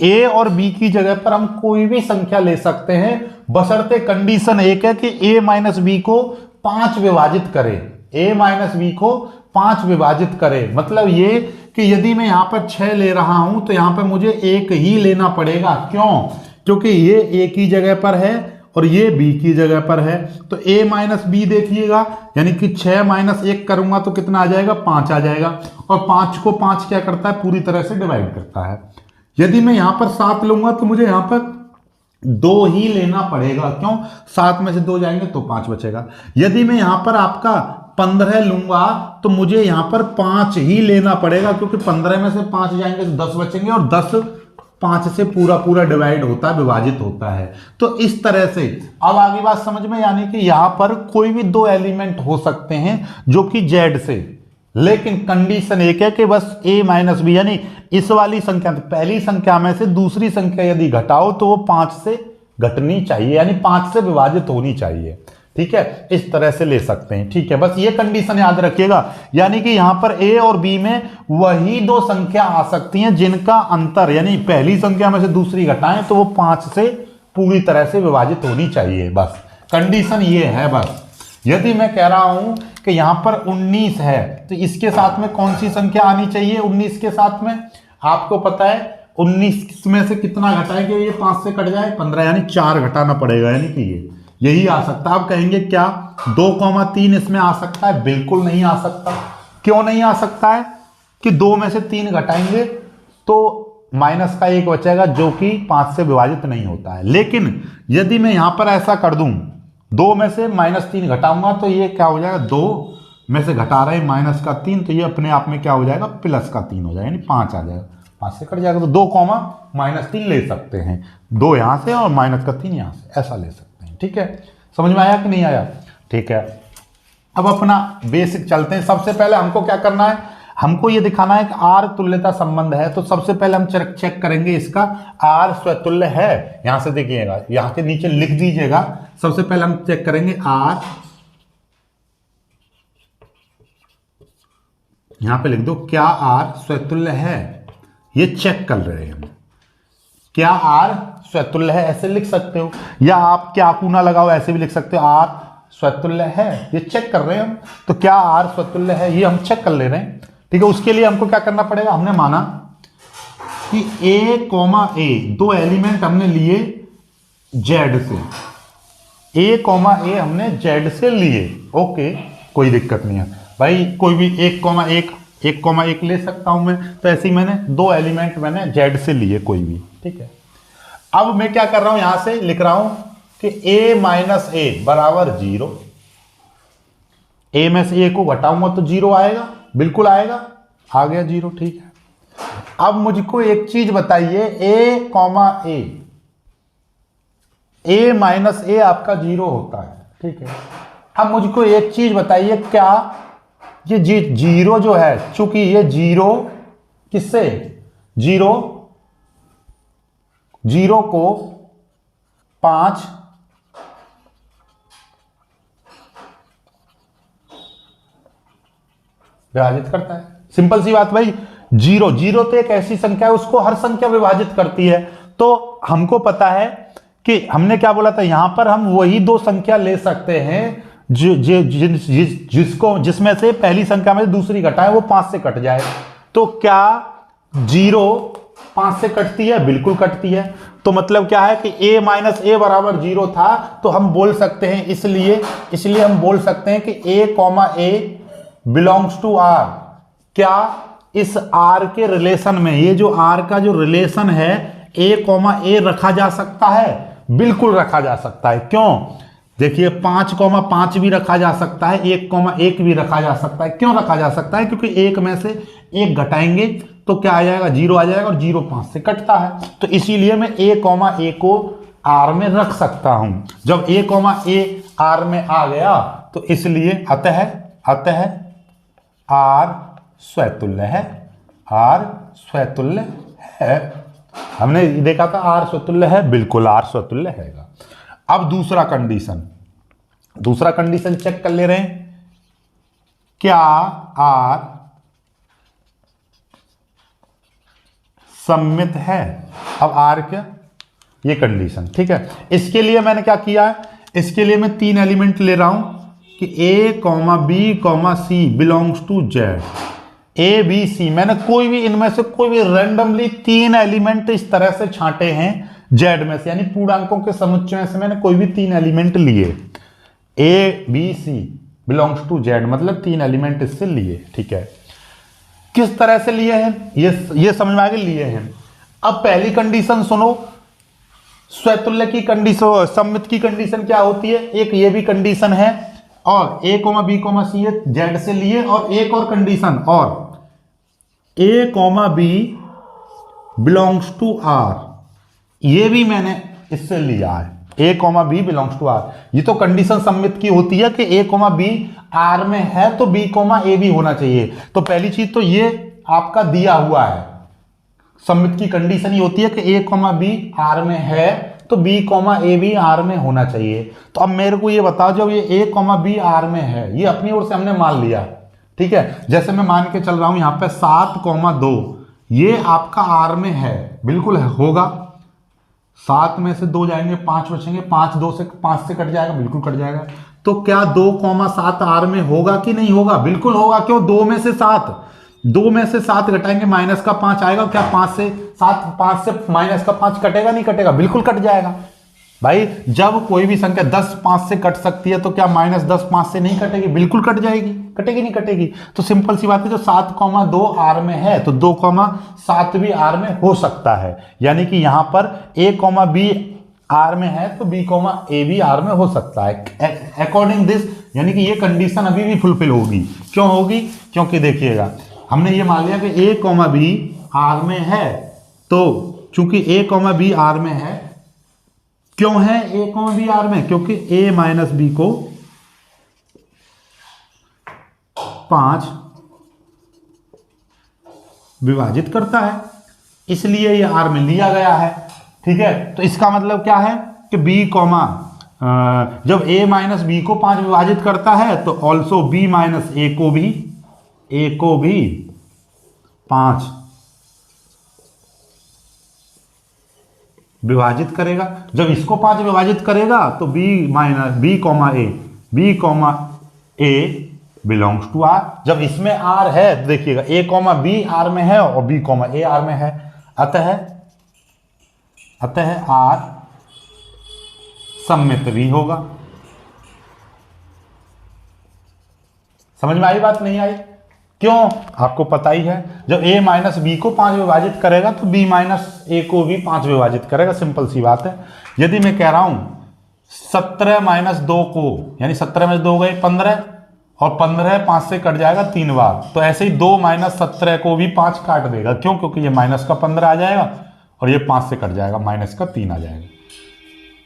a और b की जगह पर हम कोई भी संख्या ले सकते हैं, बशर्ते कंडीशन एक है कि a माइनस बी को 5 विभाजित करे। a माइनस बी को 5 विभाजित करे मतलब ये कि यदि मैं यहां पर 6 ले रहा हूं तो यहां पर मुझे 1 ही लेना पड़ेगा। क्यों? क्योंकि ये a की जगह पर है और ये b की जगह पर है। तो a माइनस बी देखिएगा, यानी कि 6 माइनस 1 करूंगा तो कितना आ जाएगा? 5 आ जाएगा। और 5 को 5 क्या करता है? पूरी तरह से डिवाइड करता है। यदि मैं यहां पर 7 लूंगा तो मुझे यहां पर 2 ही लेना पड़ेगा। क्यों? 7 में से 2 जाएंगे तो 5 बचेगा। यदि मैं यहां पर आपका 15 लूंगा तो मुझे यहां पर 5 ही लेना पड़ेगा, क्योंकि 15 में से 5 जाएंगे तो 10 बचेंगे, और 10 5 से पूरा डिवाइड होता है, विभाजित होता है। तो इस तरह से अब आगे बात समझ में, यानी कि यहां पर कोई भी 2 एलिमेंट हो सकते हैं जो कि z से, लेकिन कंडीशन एक है कि बस a माइनस बी, यानी इस वाली संख्या, पहली संख्या में से दूसरी संख्या यदि घटाओ तो वो 5 से घटनी चाहिए, यानी 5 से विभाजित होनी चाहिए। ठीक है, इस तरह से ले सकते हैं। ठीक है, बस ये कंडीशन याद रखिएगा, यानी कि यहां पर a और b में वही 2 संख्या आ सकती हैं जिनका अंतर, यानी पहली संख्या में से दूसरी घटाएं तो वो 5 से पूरी तरह से विभाजित होनी चाहिए। बस कंडीशन ये है। बस यदि मैं कह रहा हूं कि यहां पर 19 है तो इसके साथ में कौन सी संख्या आनी चाहिए? 19 के साथ में आपको पता है 19 में से कितना घटाएंगे? ये 5 से कट जाए 15, यानी 4 घटाना पड़ेगा, यानी कि ये यही आ सकता है। आप कहेंगे क्या 2,3 इसमें आ सकता है? बिल्कुल नहीं आ सकता। क्यों नहीं आ सकता है? कि 2 में से 3 घटाएंगे तो माइनस का 1 बचेगा जो कि 5 से विभाजित नहीं होता है। लेकिन यदि मैं यहां पर ऐसा कर दूं, 2 में से -3 घटाऊंगा तो ये क्या हो जाएगा? 2 में से घटा रहे -3 तो ये अपने आप में क्या हो जाएगा? +3 हो जाएगा, यानी 5 आ जाएगा। 5 से कट जाएगा तो 2, -3 ले सकते हैं। 2 यहां से और -3 यहां से, ऐसा ले सकते हैं। ठीक है, समझ में आया कि नहीं आया? ठीक है, अब अपना बेसिक चलते हैं। सबसे पहले हमको क्या करना है? हमको ये दिखाना है कि R तुल्यता संबंध है। तो सबसे पहले हम चेक करेंगे इसका R स्वतुल्य है। यहां से देखिएगा, यहां के नीचे लिख दीजिएगा। सबसे पहले हम चेक करेंगे R, यहां पे लिख दो क्या R स्वतुल्य है। ये चेक कर रहे हैं हम, क्या R स्वतुल्य है, ऐसे लिख सकते हो, या आप क्या कूना लगाओ ऐसे भी लिख सकते हो। R स्वतुल्य है, ये चेक कर रहे हैं हम। तो क्या R स्वतुल्य है, ये हम चेक कर ले रहे हैं। ठीक है, उसके लिए हमको क्या करना पड़ेगा? हमने माना कि A, 2 एलिमेंट हमने लिए Z से, A, हमने Z से लिए। ओके, कोई दिक्कत नहीं है भाई, कोई भी 1,1 ले सकता हूं मैं। तो ऐसे ही मैंने 2 एलिमेंट मैंने Z से लिए कोई भी। ठीक है, अब मैं क्या कर रहा हूं? यहां से लिख रहा हूं कि a माइनस ए बराबर 0। a में से a को घटाऊंगा तो 0 आएगा, बिल्कुल आएगा, आ गया 0। ठीक है, अब मुझको एक चीज बताइए, a माइनस ए आपका 0 होता है। ठीक है, अब मुझको एक चीज बताइए, क्या ये 0 जो है, चूंकि ये 0 किससे, 0 को 5 विभाजित करता है। सिंपल सी बात भाई, 0 तो एक ऐसी संख्या है, उसको हर संख्या विभाजित करती है। तो हमको पता है कि हमने क्या बोला था, यहां पर हम वही 2 संख्या ले सकते हैं जिसमें से पहली संख्या में दूसरी घटाए वो 5 से कट जाए। तो क्या 0 5 से कटती है? बिल्कुल कटती है। तो मतलब क्या है कि a माइनस ए बराबर 0 था, तो हम बोल सकते हैं, इसलिए हम बोल सकते हैं कि a, बिलोंग्स टू R। क्या इस आर के रिलेशन में, ये जो आर का जो रिलेशन है a, रखा जा सकता है? बिल्कुल रखा जा सकता है। क्यों? देखिए 5, 5 भी रखा जा सकता है, 1, 1 भी रखा जा सकता है। क्यों रखा जा सकता है? क्योंकि एक में से एक घटाएंगे तो क्या आ जाएगा? 0 आ जाएगा, और 0 5 से कटता है। तो इसीलिए मैं a, को आर में रख सकता हूं। जब a, आर में आ गया तो इसलिए अतः आर स्वतुल्य है। आर स्वतुल्य है। हमने देखा था आर स्वतुल्य है, बिल्कुल आर स्वतुल्य है। अब दूसरा कंडीशन चेक कर ले रहे हैं, क्या आर सममित है? अब आर क्या, ये कंडीशन, ठीक है। इसके लिए मैंने क्या किया है, इसके लिए मैं 3 एलिमेंट ले रहा हूं कि a, b, c belongs to z। A b c, मैंने कोई भी इनमें से कोई भी रैंडमली 3 एलिमेंट इस तरह से छांटे हैं z में से, यानी पूर्णांकों के समुच्चय में से मैंने कोई भी 3 एलिमेंट लिए। A b c belongs to z, मतलब 3 एलिमेंट इससे लिए, ठीक है। किस तरह से लिए हैं ये समझ में आ गया, लिए हैं। अब पहली कंडीशन सुनो, स्वतुल्य की कंडीशन, सममित की कंडीशन क्या होती है? एक ये भी कंडीशन है, और a, b, c z से लिए, और एक और कंडीशन, और a, b belongs to r, ये भी मैंने इससे लिया है। a, b belongs to r, ये तो कंडीशन सममित की होती है कि a, b r में है तो b, a भी होना चाहिए। तो पहली चीज तो ये आपका दिया हुआ है, सममित की कंडीशन ही होती है कि a, b r में है तो b, a भी r में होना चाहिए। तो अब मेरे को ये बताओ, जब ये a, b r में है, ये अपनी ओर से हमने मान लिया, ठीक है। जैसे मैं मान के चल रहा हूं यहां पे 7, 2 ये आपका r में है, बिल्कुल है, होगा। 7 में से 2 जाएंगे, 5 बचेंगे, 5 से कट जाएगा, बिल्कुल कट जाएगा। तो क्या 2, 7 r में होगा कि नहीं होगा? बिल्कुल होगा। क्यों? 2 में से 7 घटाएंगे, माइनस का 5 आएगा। क्या 5 से माइनस का 5 कटेगा नहीं कटेगा? बिल्कुल कट जाएगा। भाई जब कोई भी संख्या 10 5 से कट सकती है तो क्या -10 5 से नहीं कटेगी? बिल्कुल कट जाएगी। कटेगी नहीं कटेगी? तो सिंपल सी बात है, जो 7, 2 r में है तो 2, 7 भी r में हो सकता है। यानी कि यहां पर a, b r में है तो b, a भी r में हो सकता है। अकॉर्डिंग दिस, यानी कि ये कंडीशन अभी भी फुलफिल होगी। क्यों होगी? क्योंकि देखिएगा, हमने ये मान लिया कि a, b r में है, तो चूंकि a, b r में है, क्यों है a, b r में? क्योंकि a माइनस b को 5 विभाजित करता है, इसलिए ये r में लिया गया है, ठीक है। तो इसका मतलब क्या है कि b, जब a माइनस b को 5 विभाजित करता है तो ऑल्सो b माइनस a को भी 5 विभाजित करेगा। जब इसको 5 विभाजित करेगा तो b, a belongs to r। जब इसमें r है तो देखिएगा a, b r में है और b, a r में है, अतः r सममित भी होगा। समझ में आई बात? नहीं आई? क्यों? आपको पता ही है, जब a माइनस बी को 5 विभाजित करेगा तो b माइनस a को भी 5 विभाजित करेगा। सिंपल सी बात है। यदि मैं कह रहा हूं 17 माइनस 2 को, यानी 17 में 2 गए 15, और 15 5 से कट जाएगा 3 बार, तो ऐसे ही 2 माइनस 17 को भी 5 काट देगा। क्यों? क्योंकि ये माइनस का 15 आ जाएगा और ये 5 से कट जाएगा, माइनस का 3 आ जाएगा।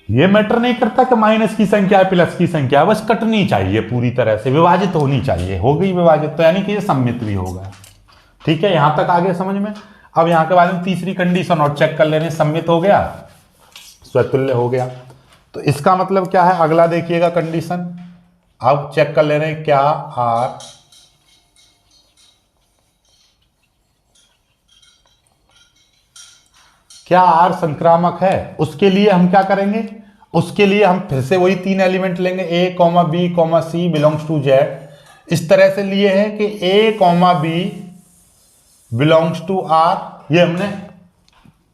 ये मैटर नहीं करता कि माइनस की संख्या है प्लस की संख्या है, बस कटनी चाहिए, पूरी तरह से विभाजित होनी चाहिए। हो गई विभाजित, तो यानी कि ये सममित भी होगा। ठीक है, यहां तक आगे समझ में। अब यहां के बाद में तीसरी कंडीशन और चेक कर लेने, सममित हो गया, स्वतुल्य हो गया। तो इसका मतलब क्या है? अगला देखिएगा कंडीशन। अब चेक कर ले रहे हैं, क्या आर संक्रामक है। उसके लिए हम क्या करेंगे? उसके लिए हम फिर से वही 3 एलिमेंट लेंगे, a, b, c belongs to z। इस तरह से लिए हैं कि a, b belongs to r, ये हमने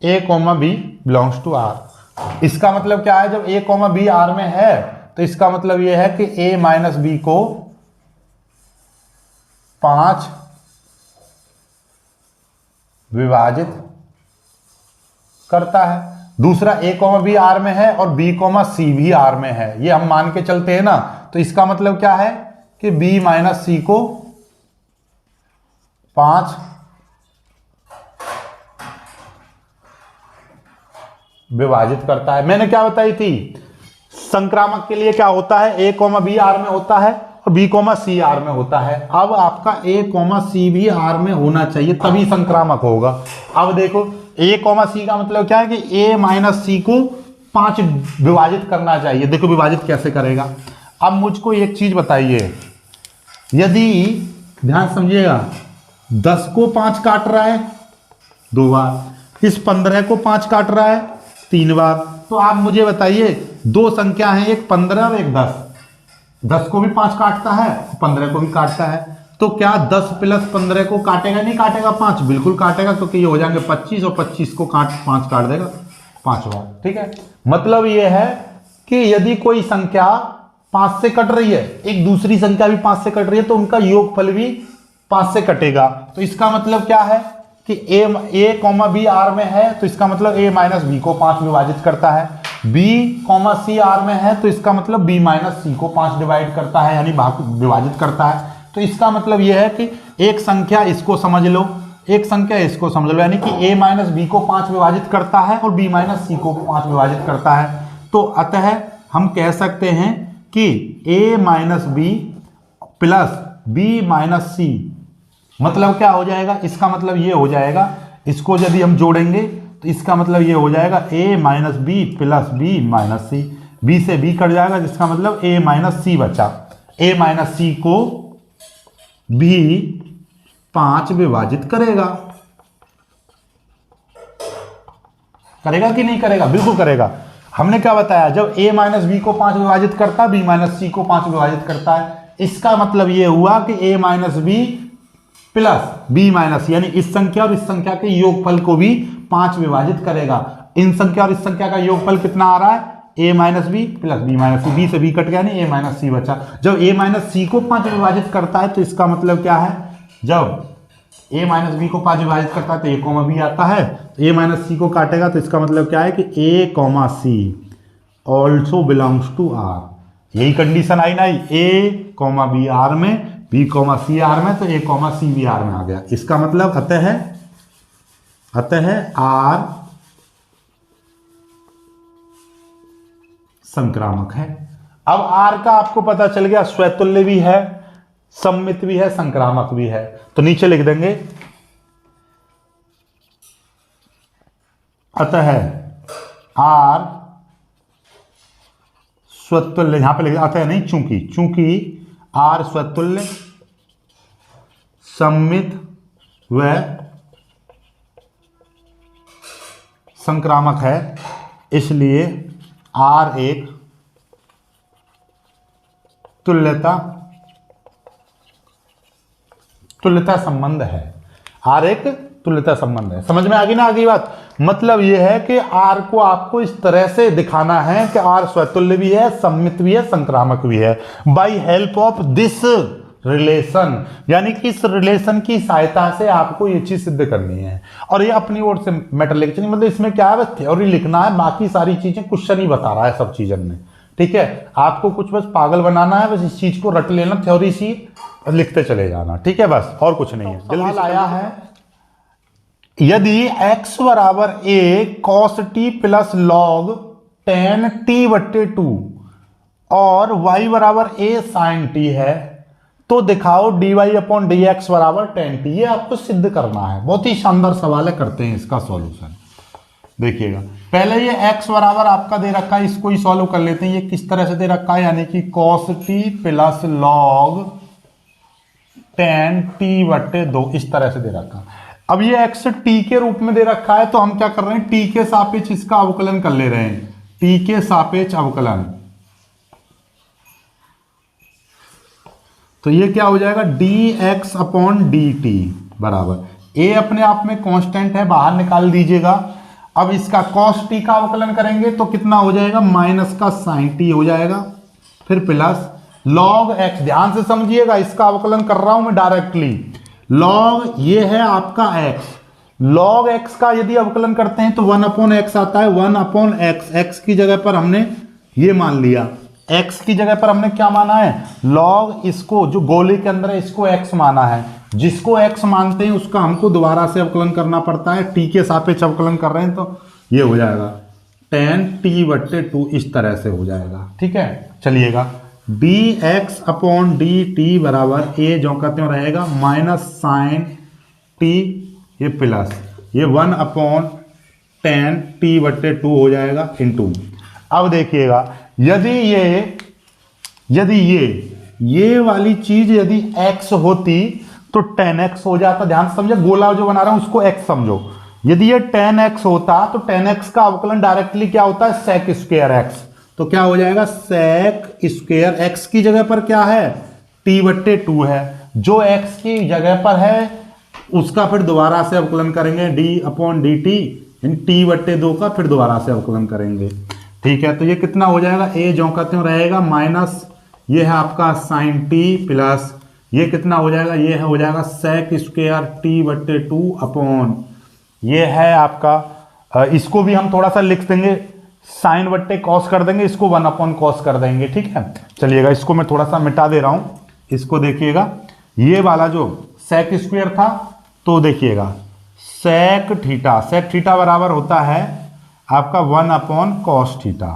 a, b belongs to r। इसका मतलब क्या है? जब a, b r में है तो इसका मतलब यह है कि a माइनस b को 5 विभाजित करता है। दूसरा a कॉमा बी आर में है और b कॉमा सी भी आर में है, ये हम मान के चलते हैं ना। तो इसका मतलब क्या है कि b माइनस सी को 5 विभाजित करता है। मैंने क्या बताई थी, संक्रामक के लिए क्या होता है, a कॉमा बी आर में होता है और b कॉमा सी आर में होता है। अब आपका a कॉमा सी भी आर में होना चाहिए तभी संक्रामक होगा। अब देखो a कॉमा सी का मतलब क्या है कि a माइनस सी को 5 विभाजित करना चाहिए। देखो विभाजित कैसे करेगा। अब मुझको एक चीज बताइए, यदि ध्यान समझिएगा 10 को 5 काट रहा है 2 बार, इस 15 को 5 काट रहा है 3 बार, तो आप मुझे बताइए दो संख्या है, एक 15 और एक 10। 10 को भी 5 काटता है, 15 को भी काटता है, तो क्या 10 प्लस 15 को काटेगा नहीं काटेगा 5? बिल्कुल काटेगा, क्योंकि ये हो जाएंगे 25 और 25 को 5 काट देगा 5 बार। ठीक है, मतलब ये है कि यदि कोई संख्या 5 से कट रही है, एक दूसरी संख्या भी 5 से कट रही है, तो उनका योगफल भी 5 से कटेगा। तो इसका मतलब क्या है कि a कॉमा बी आर में है, तो इसका मतलब a माइनस बी को 5 विभाजित करता है। b कॉमा सी आर में है, तो इसका मतलब b माइनस सी को 5 डिवाइड करता है, यानी विभाजित करता है। तो इसका मतलब यह है कि एक संख्या इसको समझ लो, एक संख्या इसको समझ लो, यानी कि a माइनस बी को 5 विभाजित करता है और b माइनस सी को 5 विभाजित करता है। तो अतः हम कह सकते हैं कि a minus B plus b minus C मतलब क्या हो जाएगा, इसका मतलब ये हो जाएगा, इसको यदि हम जोड़ेंगे तो इसका मतलब ये हो जाएगा a minus B plus b minus c. b से b कट जाएगा, जिसका मतलब a माइनस सी बचा। a माइनस सी को b 5 विभाजित करेगा, करेगा कि नहीं करेगा? बिल्कुल करेगा। हमने क्या बताया, जब a माइनस बी को 5 विभाजित करता है, b माइनस सी को 5 विभाजित करता है। इसका मतलब ये हुआ कि a minus B plus b minus, यानी इस संख्या और इस संख्या के योगफल को भी 5 विभाजित करेगा। इन संख्या और इस संख्या का योगफल कितना आ रहा है, a minus B plus b minus c. b से b कट गया, नहीं a माइनस सी बचा। जब a माइनस सी को 5 विभाजित करता है, तो इसका मतलब क्या है, जब a माइनस बी को 5 विभाजित करता है तो a कॉमा बी आता है, तो a माइनस सी को काटेगा, तो इसका मतलब क्या है कि a comma c also belongs to r। यही कंडीशन आई ना, a कॉमा बी आर में, b कॉमा सी आर में, तो a कॉमा सी भी आर में आ गया। इसका मतलब अतः r संक्रामक है। अब r का आपको पता चल गया, स्वतुल्य भी है, सम्मित भी है, संक्रामक भी है। तो नीचे लिख देंगे अतः r स्वतुल्य, यहां पे लिख अतः नहीं, चूंकि r स्वतुल्य, सम्मित व संक्रामक है, इसलिए r एक तुल्यता संबंध है। r एक तुल्यता संबंध है। समझ में आ गई ना आगे बात? मतलब यह है कि r को आपको इस तरह से दिखाना है कि r स्वतुल्य भी है, सम्मित भी है, संक्रामक भी है, by help of this relation, यानी कि इस रिलेशन की सहायता से आपको ये चीज सिद्ध करनी है। और ये अपनी ओर से मैटर लिख, मतलब इसमें क्या है, बस थ्योरी लिखना है, बाकी सारी चीजें क्वेश्चन ही बता रहा है सब चीजों में। ठीक है, आपको कुछ बस पागल बनाना है, बस इस चीज को रट लेना, थ्योरी सी लिखते चले जाना। ठीक है, बस और कुछ नहीं है। जल्दी आया है, यदि x बराबर a cos t plus log tan t बट्टे 2 और y बराबर a sin t है, तो दिखाओ dy अपॉन dx बराबर tan t। ये आपको सिद्ध करना है। बहुत ही शानदार सवाल है, करते हैं इसका सॉल्यूशन। देखिएगा, पहले ये x बराबर आपका दे रखा है, इसको ही सॉल्व कर लेते हैं। ये किस तरह से दे रखा है, यानी कि cos t plus log tan t बट्टे 2, इस तरह से दे रखा है। अब ये x t के रूप में दे रखा है, तो हम क्या कर रहे हैं, t के सापेक्ष इसका अवकलन कर ले रहे हैं। t के सापेक्ष अवकलन, तो ये क्या हो जाएगा, dx अपॉन dt बराबर, a अपने आप में कांस्टेंट है, बाहर निकाल दीजिएगा। अब इसका cos t का अवकलन करेंगे तो कितना हो जाएगा, माइनस का sin t हो जाएगा, फिर प्लस log x। ध्यान से समझिएगा, इसका अवकलन कर रहा हूं मैं डायरेक्टली। log ये है आपका x, log x का यदि अवकलन करते हैं तो 1/x आता है। 1/x, x की जगह पर हमने ये मान लिया, x की जगह पर हमने क्या माना है, log, इसको जो गोले के अंदर है इसको x माना है। जिसको x मानते हैं उसका हमको दोबारा से अवकलन करना पड़ता है। t के सापेक्ष अवकलन कर रहे हैं तो ये हो जाएगा tan t/2, इस तरह से हो जाएगा। ठीक है, चलिएगा dx/dt बराबर a जो कहते हैं रहेगा माइनस साइन t, ये प्लस ये 1/tan t/2 हो जाएगा इनटू। अब देखिएगा यदि ये वाली चीज यदि x होती तो tan x हो जाता। ध्यान से समझो, गोला जो बना रहा हूं उसको x समझो। यदि ये tan x होता तो tan x का अवकलन डायरेक्टली क्या होता है, sec स्क्वायर x। तो क्या हो जाएगा, sec स्क्वायर x की जगह पर क्या है, t/2 है। जो x की जगह पर है उसका फिर दोबारा से अवकलन करेंगे d/dt, t/2 का फिर दोबारा से अवकलन करेंगे। ठीक है, तो ये कितना हो जाएगा, a जो कहते हैं रहेगा माइनस ये है आपका साइन t प्लस ये कितना हो जाएगा, ये हो जाएगा sec स्क्वायर t/2 अपॉन ये है आपका, इसको भी हम थोड़ा सा लिख देंगे, साइन बट्टे कॉस कर देंगे, इसको 1/cos कर देंगे। ठीक है, चलिएगा इसको मैं थोड़ा सा मिटा दे रहा हूं। इसको देखिएगा, ये वाला जो sec स्क्वायर था तो देखिएगा sec थीटा बराबर होता है आपका 1/cos थीटा।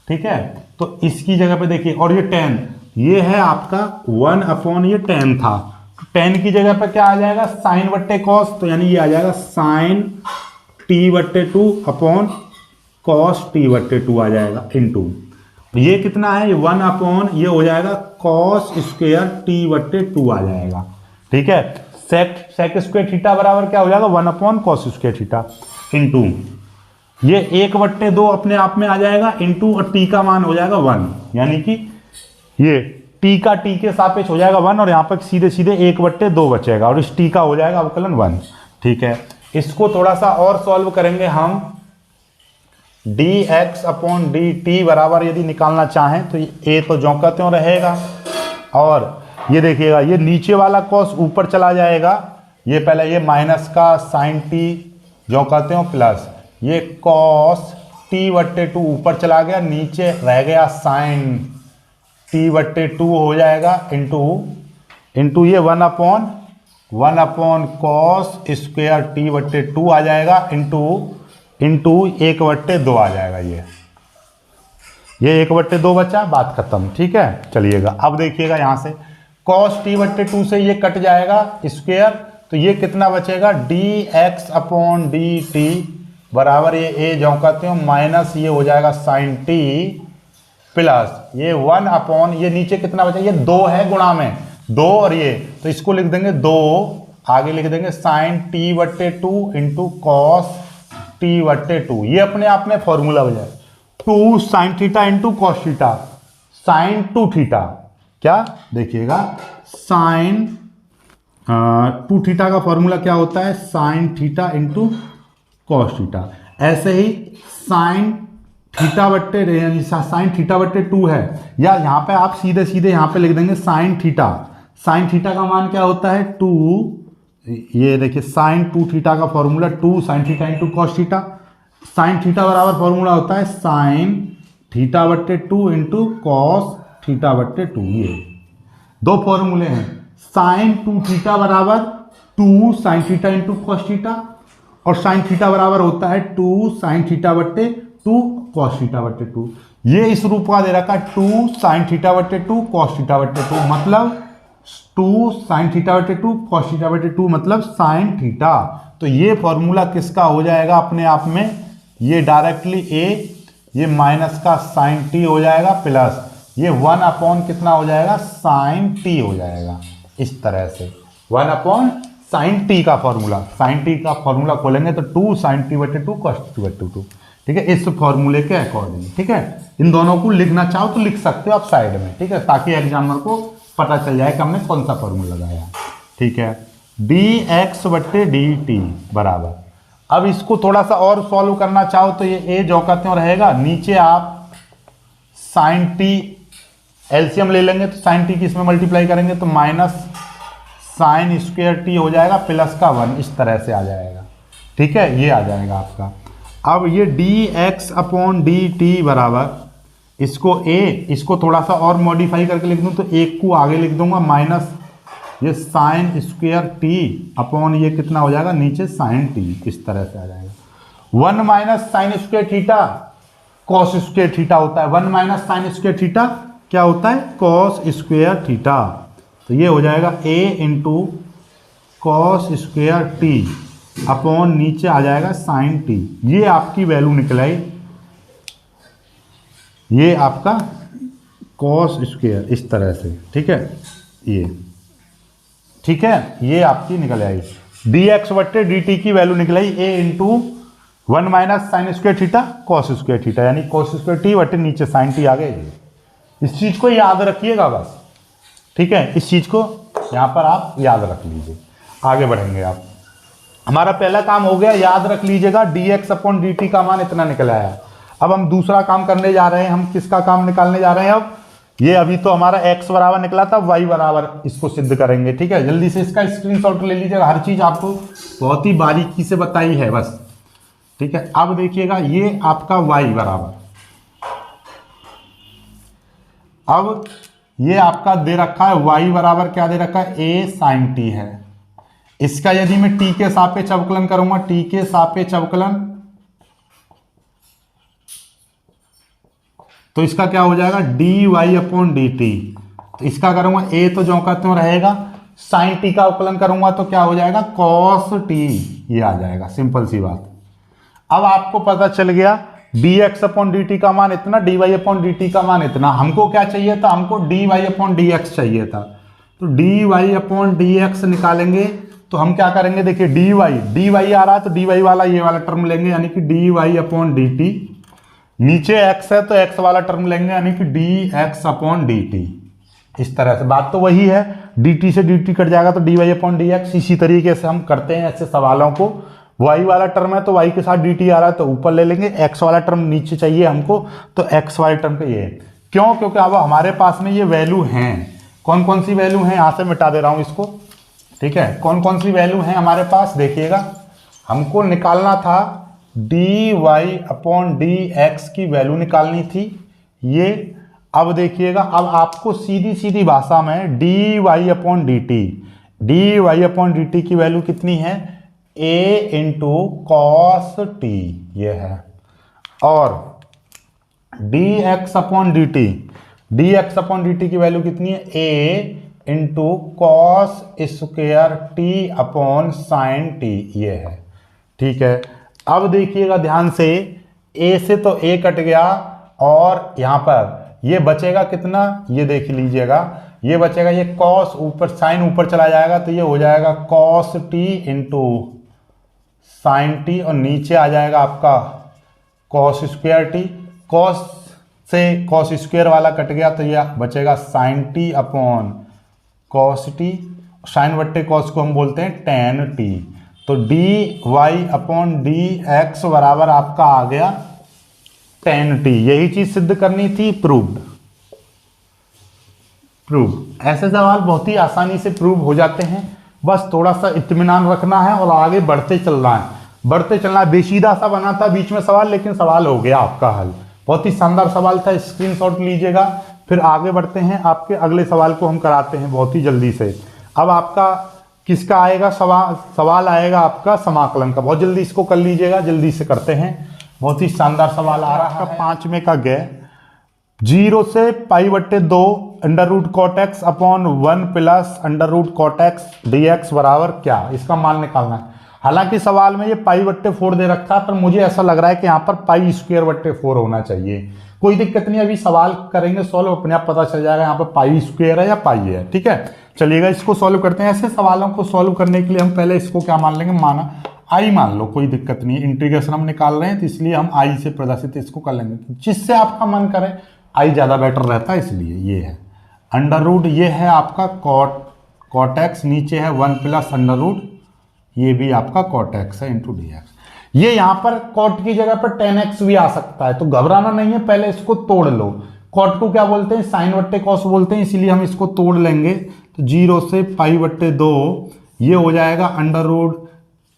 ठीक है, तो इसकी जगह पे देखिए, और ये tan, ये है आपका 1/ ये tan था, तो tan की जगह पे क्या आ जाएगा, साइन बट्टे कॉस, तो यानी ये आ जाएगा sign t/2 upon cos t/2 आ जाएगा इनटू ये कितना है, ये 1/ ये हो जाएगा cos स्क्वायर t/2 आ जाएगा। ठीक है, sec स्क्वायर थीटा बराबर क्या हो जाएगा, 1/cos स्क्वायर थीटा इनटू ये 1/2 अपने आप में आ जाएगा इनटू, और t का मान हो जाएगा 1, यानी कि ये t का t के सापेक्ष हो जाएगा 1, और यहाँ पर सीधे 1/2 बचेगा, और इस t का हो जाएगा अवकलन 1। ठीक है, इसको थोड़ा सा और सॉल्व करेंगे हम। dx/dt बराबर यदि निकालना चाहें तो ये तो जो का त्यों रहेगा, और ये देखिएगा ये नीचे वाला cos ऊपर चला जाएगा, ये पहले ये माइनस का साइन t जो कहते हो प्लस ये cos t/2 ऊपर चला गया, नीचे रह गया साइन t/2 हो जाएगा इंटू ये 1/cos स्क्वायर t/2 आ जाएगा इंटू 1/2 आ जाएगा। ये 1/2 बचा, बात खत्म। ठीक है, चलिएगा अब देखिएगा यहाँ से cos t/2 से ये कट जाएगा स्क्वायर, तो ये कितना बचेगा, dx/dt बराबर ये a जो कहते हो माइनस ये हो जाएगा साइन t प्लस ये 1/, ये नीचे कितना बचा, ये 2 है गुणा में 2, और ये तो इसको लिख देंगे 2, आगे लिख देंगे sign t/2 into cos t/2। ये अपने आप में फॉर्मूला हो जाए 2 sine theta into cos theta, sine 2 theta, क्या देखिएगा साइन 2 थीटा का फॉर्मूला क्या होता है, sign theta into cos theta. ऐसे ही साइन साइन थीटा/2 है, या यहाँ पे आप सीधे यहाँ पे लिख देंगे साइन थीटा का मान क्या होता है 2, ये देखिए साइन 2 थीटा का formula 2 sine theta into cos theta. Sine theta बराबर फॉर्मूला होता है साइन थीटा/2 इंटू कॉस थीटा/2। ये 2 फॉर्मूले हैं, साइन 2 थीटा बराबर 2 sine theta into cos theta, और साइन थीटा बराबर होता है 2 साइन थीटा/2 कॉस थीटा/2। ये इस रूप का दे रखा है 2 साइन थीटा/2 कॉस थीटा/2, मतलब 2 साइन थीटा/2 कॉस थीटा/2 मतलब साइन थीटा। तो ये फॉर्मूला किसका हो जाएगा अपने आप में, ये डायरेक्टली ये माइनस का साइन t हो जाएगा प्लस ये 1/ कितना हो जाएगा, साइन t हो जाएगा। इस तरह से 1/ साइन t का फॉर्मूला, साइन t का फॉर्मूला खोलेंगे तो 2 साइन t/2 कॉस t/2। ठीक है, इस फॉर्मूले के अकॉर्डिंग। ठीक है, इन दोनों को लिखना चाहो तो लिख सकते हो आप साइड में। ठीक है, ताकि एग्जामिनर को पता चल जाए कि हमने कौन सा फॉर्मूला लगाया। ठीक है, dx/dt बराबर, अब इसको थोड़ा सा और सॉल्व करना चाहो तो ये a जो कहते हो रहेगा, नीचे आप साइन t एलसीएम ले लेंगे तो साइन t की इसमें मल्टीप्लाई करेंगे तो माइनस साइन स्क्वायर t हो जाएगा प्लस का 1, इस तरह से आ जाएगा। ठीक है, ये आ जाएगा आपका। अब ये dx अपॉन dt बराबर इसको a, इसको थोड़ा सा और मॉडिफाई करके लिख दूं तो एक को आगे लिख दूंगा माइनस ये साइन स्क्वायर t अपॉन ये कितना हो जाएगा नीचे साइन t, इस तरह से आ जाएगा। 1 minus sine square theta cos square theta होता है। 1 माइनस साइन स्क्वायर थीटा क्या होता है, कॉस स्क्वायर थीटा। तो ये हो जाएगा a into cos square T upon नीचे आ जाएगा साइन टी। ये आपकी वैल्यू निकल आई, ये आपका कॉस स्क्वायर इस तरह से, ठीक है, ये ठीक है, ये आपकी निकल आई dx बट्टे dt की वैल्यू निकल आई a into 1 minus sine square theta cos square theta, यानी कॉस स्क्वायर टी बट्टे नीचे साइन टी आ गए। इस चीज को याद रखिएगा बस, ठीक है, इस चीज को यहां पर आप याद रख लीजिए। आगे बढ़ेंगे आप, हमारा पहला काम हो गया, याद रख लीजिएगा dx अपॉन dt का मान इतना निकल आया। अब हम दूसरा काम करने जा रहे हैं, हम किसका काम निकालने जा रहे हैं अब, ये अभी तो हमारा x बराबर निकला था, y बराबर इसको सिद्ध करेंगे, ठीक है। जल्दी से इसका स्क्रीनशॉट ले लीजिएगा, हर चीज आपको बहुत ही बारीकी से बताई है बस, ठीक है। अब देखिएगा ये आपका y बराबर, अब ये आपका दे रखा है y बराबर क्या दे रखा है, a sin t है। इसका यदि मैं t के सापेक्ष अवकलन करूंगा, t के सापेक्ष अवकलन, तो इसका क्या हो जाएगा dy अपॉन dt। तो इसका करूंगा a तो जो का त्यों रहेगा, साइन t का अवकलन करूंगा तो क्या हो जाएगा cos t, ये आ जाएगा, सिंपल सी बात। अब आपको पता चल गया dx अपॉन dt का मान इतना, dy अपॉन dt का मान इतना। हमको क्या चाहिए था, हमको dy अपॉन dx चाहिए था। तो dy अपॉन dx निकालेंगे तो हम क्या करेंगे, देखिए dy आ रहा है तो dy वाला ये वाला टर्म लेंगे, यानी कि dy अपॉन dt, नीचे x है तो x वाला टर्म लेंगे, यानी कि dx अपॉन dt। इस तरह से बात तो वही है, dt से dt कट जाएगा तो dy अपॉन dx। इसी तरीके से हम करते हैं ऐसे सवालों को। y वाला टर्म है तो y के साथ dt आ रहा है तो ऊपर ले लेंगे, x वाला टर्म नीचे चाहिए हमको तो x वाले टर्म का ये है। क्यों, क्योंकि अब हमारे पास में ये वैल्यू हैं। कौन कौन सी वैल्यू हैं, यहां से मिटा दे रहा हूं इसको, ठीक है। कौन कौन सी वैल्यू हैं हमारे पास, देखिएगा, हमको निकालना था dy अपॉन dx की वैल्यू निकालनी थी ये। अब देखिएगा, अब आपको सीधी सीधी भाषा में dy अपॉन dt की वैल्यू कितनी है, a इंटू कॉस टी, ये है। और dx अपॉन dt की वैल्यू कितनी है, a into cos square T upon sine T, ये है, ठीक है। अब देखिएगा ध्यान से, a से तो a कट गया और यहां पर ये बचेगा कितना, ये देख लीजिएगा, ये बचेगा, ये कॉस ऊपर साइन ऊपर चला जाएगा तो ये हो जाएगा cos t into sine t, और नीचे आ जाएगा आपका कॉस स्क्वायर टी। कॉस से कॉस स्क्वायर वाला कट गया तो ये बचेगा sine t upon cos t, sine बट्टे कॉस को हम बोलते हैं टेन टी। तो dy अपॉन dx बराबर आपका आ गया टेन टी। यही चीज सिद्ध करनी थी, प्रूव्ड। ऐसे सवाल बहुत ही आसानी से प्रूव हो जाते हैं, बस थोड़ा सा इत्मीनान रखना है और आगे बढ़ते चलना है। बेशीदा सा बना था बीच में सवाल, लेकिन सवाल हो गया आपका हल। बहुत ही शानदार सवाल था, स्क्रीनशॉट लीजिएगा। फिर आगे बढ़ते हैं, आपके अगले सवाल को हम कराते हैं बहुत ही जल्दी से। अब आपका किसका आएगा सवाल आएगा आपका समाकलन का। बहुत जल्दी इसको कर लीजिएगा, जल्दी से करते हैं। बहुत ही शानदार सवाल आ रहा है। 5 में का गए 0 से पाई बट्टे 2 under root cot x upon 1 plus under root cot x dx बराबर क्या, इसका मान निकालना है। हालांकि सवाल में ये पाई बट्टे 4 दे रखा है, पर मुझे ऐसा लग रहा है कि यहाँ पर पाई स्क्वायर बट्टे 4 होना चाहिए। कोई दिक्कत नहीं, अभी सवाल करेंगे सॉल्व, अपने आप पता चल जाएगा यहाँ पर पाई स्क्वायर है या पाई है, ठीक है। चलिएगा इसको सॉल्व करते हैं। ऐसे सवालों को सॉल्व करने के लिए हम पहले इसको क्या मान लेंगे, माना आई मान लो, कोई दिक्कत नहीं है। इंटीग्रेशन हम निकाल रहे हैं तो इसलिए हम आई से प्रदर्शित इसको कर लेंगे, जिससे आपका मन करे। आई ज़्यादा बेटर रहता है, इसलिए ये है अंडर रूट, ये है आपका कॉट एक्स, नीचे है 1 प्लस अंडर रूट, ये भी आपका कॉट एक्स है इंटू डी एक्स। ये यहाँ पर कॉट की जगह पर 10x भी आ सकता है, तो घबराना नहीं है, पहले इसको तोड़ लो। कॉट को क्या बोलते हैं, साइन बट्टे कॉस बोलते हैं, इसीलिए हम इसको तोड़ लेंगे। तो 0 से पाई बट्टे 2 ये हो जाएगा अंडर रूट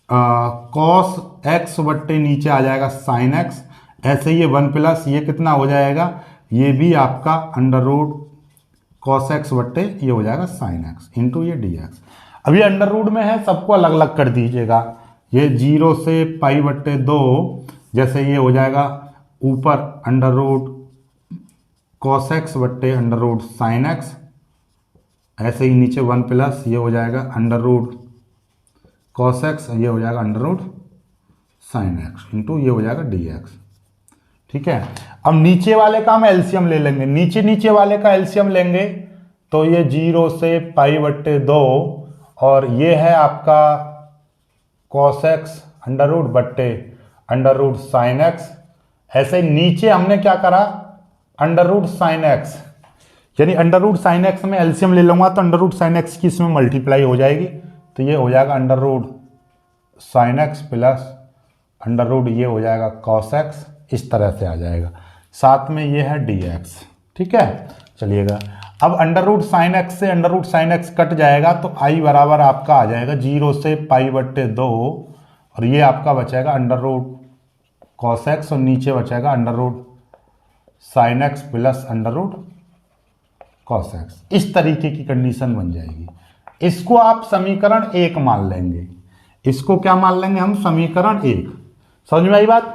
कॉस एक्स बट्टे नीचे आ जाएगा साइन एक्स, ऐसे ये 1 प्लस ये कितना हो जाएगा, ये भी आपका अंडर रूट कॉस एक्स बट्टे ये हो जाएगा साइन एक्स इंटू ये डी एक्स। अब ये अंडर रूट में है, सबको अलग अलग कर दीजिएगा, ये 0 से पाई बट्टे 2, जैसे ये हो जाएगा ऊपर अंडर रूट कॉस एक्स बट्टे अंडर रूट साइन एक्स, ऐसे ही नीचे 1 प्लस ये हो जाएगा अंडर रूट कॉस एक्स, ये हो जाएगा under root sine x into ये हो जाएगा डी एक्स। ठीक है, अब नीचे वाले का हम एलसीएम ले लेंगे, नीचे वाले का एलसीएम लेंगे तो ये 0 से पाई बट्टे 2 और ये है आपका कॉस एक्स अंडर रूट बट्टे अंडर रूट साइन एक्स, ऐसे नीचे हमने क्या करा अंडर रूट साइन एक्स, यानी अंडर रूट साइन एक्स में एलसीएम ले लूंगा तो अंडर रूट साइन एक्स की इसमें मल्टीप्लाई हो जाएगी, तो ये हो जाएगा under root sine x plus under root ये हो जाएगा कॉस एक्स, इस तरह से आ जाएगा, साथ में ये है डी एक्स। ठीक है, चलिएगा अब अंडर रूट साइन एक्स से under root sine x cut जाएगा तो आई बराबर आपका आ जाएगा 0 से पाई बट्टे 2 और ये आपका बचेगा अंडर रूट कॉस एक्स और नीचे बचेगा under root sine x plus under root cos x. इस तरीके की कंडीशन बन जाएगी। इसको आप समीकरण 1 मान लेंगे, इसको क्या मान लेंगे हम, समीकरण 1। समझ में आई बात?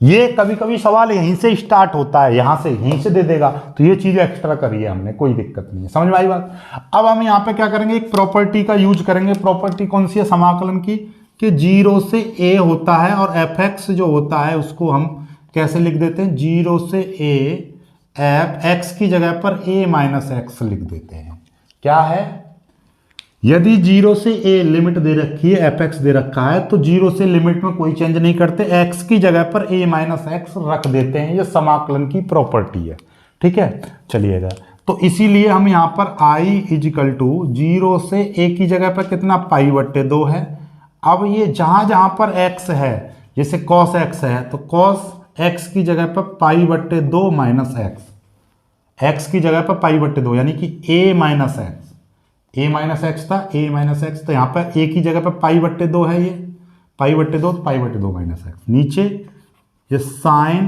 ये कभी कभी सवाल यहीं से स्टार्ट होता है, यहां से यहीं से दे देगा, तो ये चीज एक्स्ट्रा करिए हमने, कोई दिक्कत नहीं है। समझ में आई बात? अब हम यहाँ पे क्या करेंगे, एक प्रॉपर्टी का यूज करेंगे। प्रॉपर्टी कौन सी है समाकलन की, कि 0 से a होता है और fx जो होता है उसको हम कैसे लिख देते हैं, 0 से a f x की जगह पर a माइनस एक्स लिख देते हैं। क्या है, यदि 0 से a लिमिट दे रखी है, fx दे रखा है, तो 0 से लिमिट में कोई चेंज नहीं करते, x की जगह पर a माइनस एक्स रख देते हैं। ये समाकलन की प्रॉपर्टी है। ठीक है, चलिएगा, तो इसीलिए हम यहाँ पर i इजिकल टू 0 से a की जगह पर कितना पाई बट्टे 2 है। अब ये जहां जहां पर x है, जैसे cos x है तो cos x की जगह पर पाई बट्टे 2 माइनस x की जगह पर पाई बट्टे 2 यानी कि a माइनस एक्स था, a माइनस एक्स, तो यहाँ पर a की जगह पर पाई बट्टे 2 है, ये पाई बट्टे 2 तो पाई बट्टे 2 माइनस एक्स, नीचे ये साइन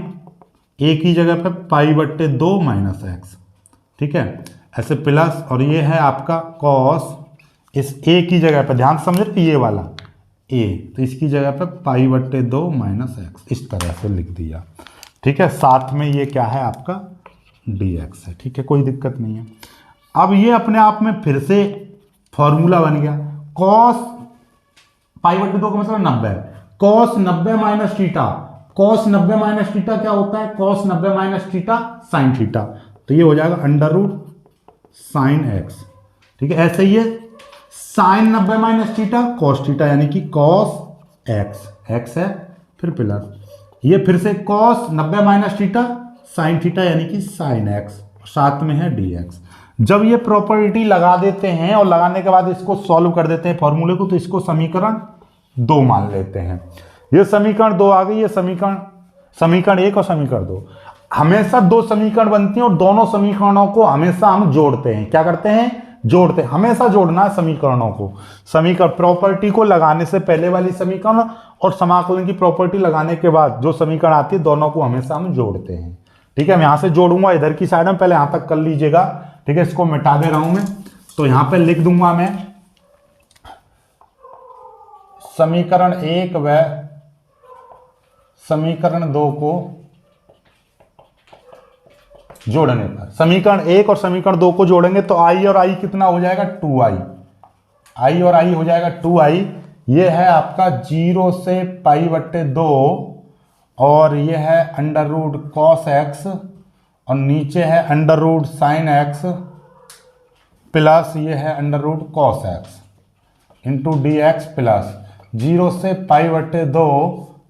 a की जगह पर पाई बट्टे 2 माइनस एक्स। ठीक है, ऐसे प्लस, और ये है आपका cos इस a की जगह पर, ध्यान से समझे, ये वाला a, तो इसकी जगह पे पाई बट्टे 2 माइनस एक्स, इस तरह से लिख दिया। ठीक है, साथ में ये क्या है आपका dx है। ठीक है, कोई दिक्कत नहीं है। अब ये अपने आप में फिर से फॉर्मूला बन गया, cos पाई बट्टे 2 का मतलब 90, cos 90 minus theta, cos 90 minus theta क्या होता है, cos 90 minus theta sine theta, तो ये हो जाएगा अंडर रूट साइन एक्स। ठीक है, ऐसे ही है sine 90 minus theta cos theta यानी कि कॉस एक्स, एक्स है फिर प्लस, ये फिर से cos 90 minus theta sine theta यानी कि साइन एक्स, साथ में है डी एक्स। जब ये प्रॉपर्टी लगा देते हैं और लगाने के बाद इसको सॉल्व कर देते हैं फॉर्मूले को, तो इसको समीकरण 2 मान लेते हैं। ये समीकरण 2 आ गई, ये समीकरण 1 और समीकरण 2। हमेशा 2 समीकरण बनती हैं और दोनों समीकरणों को हमेशा हम जोड़ते हैं। क्या करते हैं, जोड़ते हैं, हमेशा जोड़ना है समीकरणों को। समीकरण प्रॉपर्टी को लगाने से पहले वाली समीकरण और समाकलन की प्रॉपर्टी लगाने के बाद जो समीकरण आती है, दोनों को हमेशा हम जोड़ते हैं। ठीक है, मैं यहां से जोड़ूंगा, इधर की साइड में पहले यहां तक कर लीजिएगा। ठीक है, इसको मिटा दे रहा हूं मैं, तो यहां पे लिख दूंगा मैं समीकरण 1 व समीकरण 2 को जोड़ने पर, समीकरण 1 और समीकरण 2 को जोड़ेंगे तो i और i कितना हो जाएगा, 2i, i और i हो जाएगा 2i। ये है आपका 0 से पाई बट्टे 2 और ये है अंडर रूट कॉस एक्स और नीचे है under root sine x plus ये है under root cos x into d x plus 0 से पाई बट्टे 2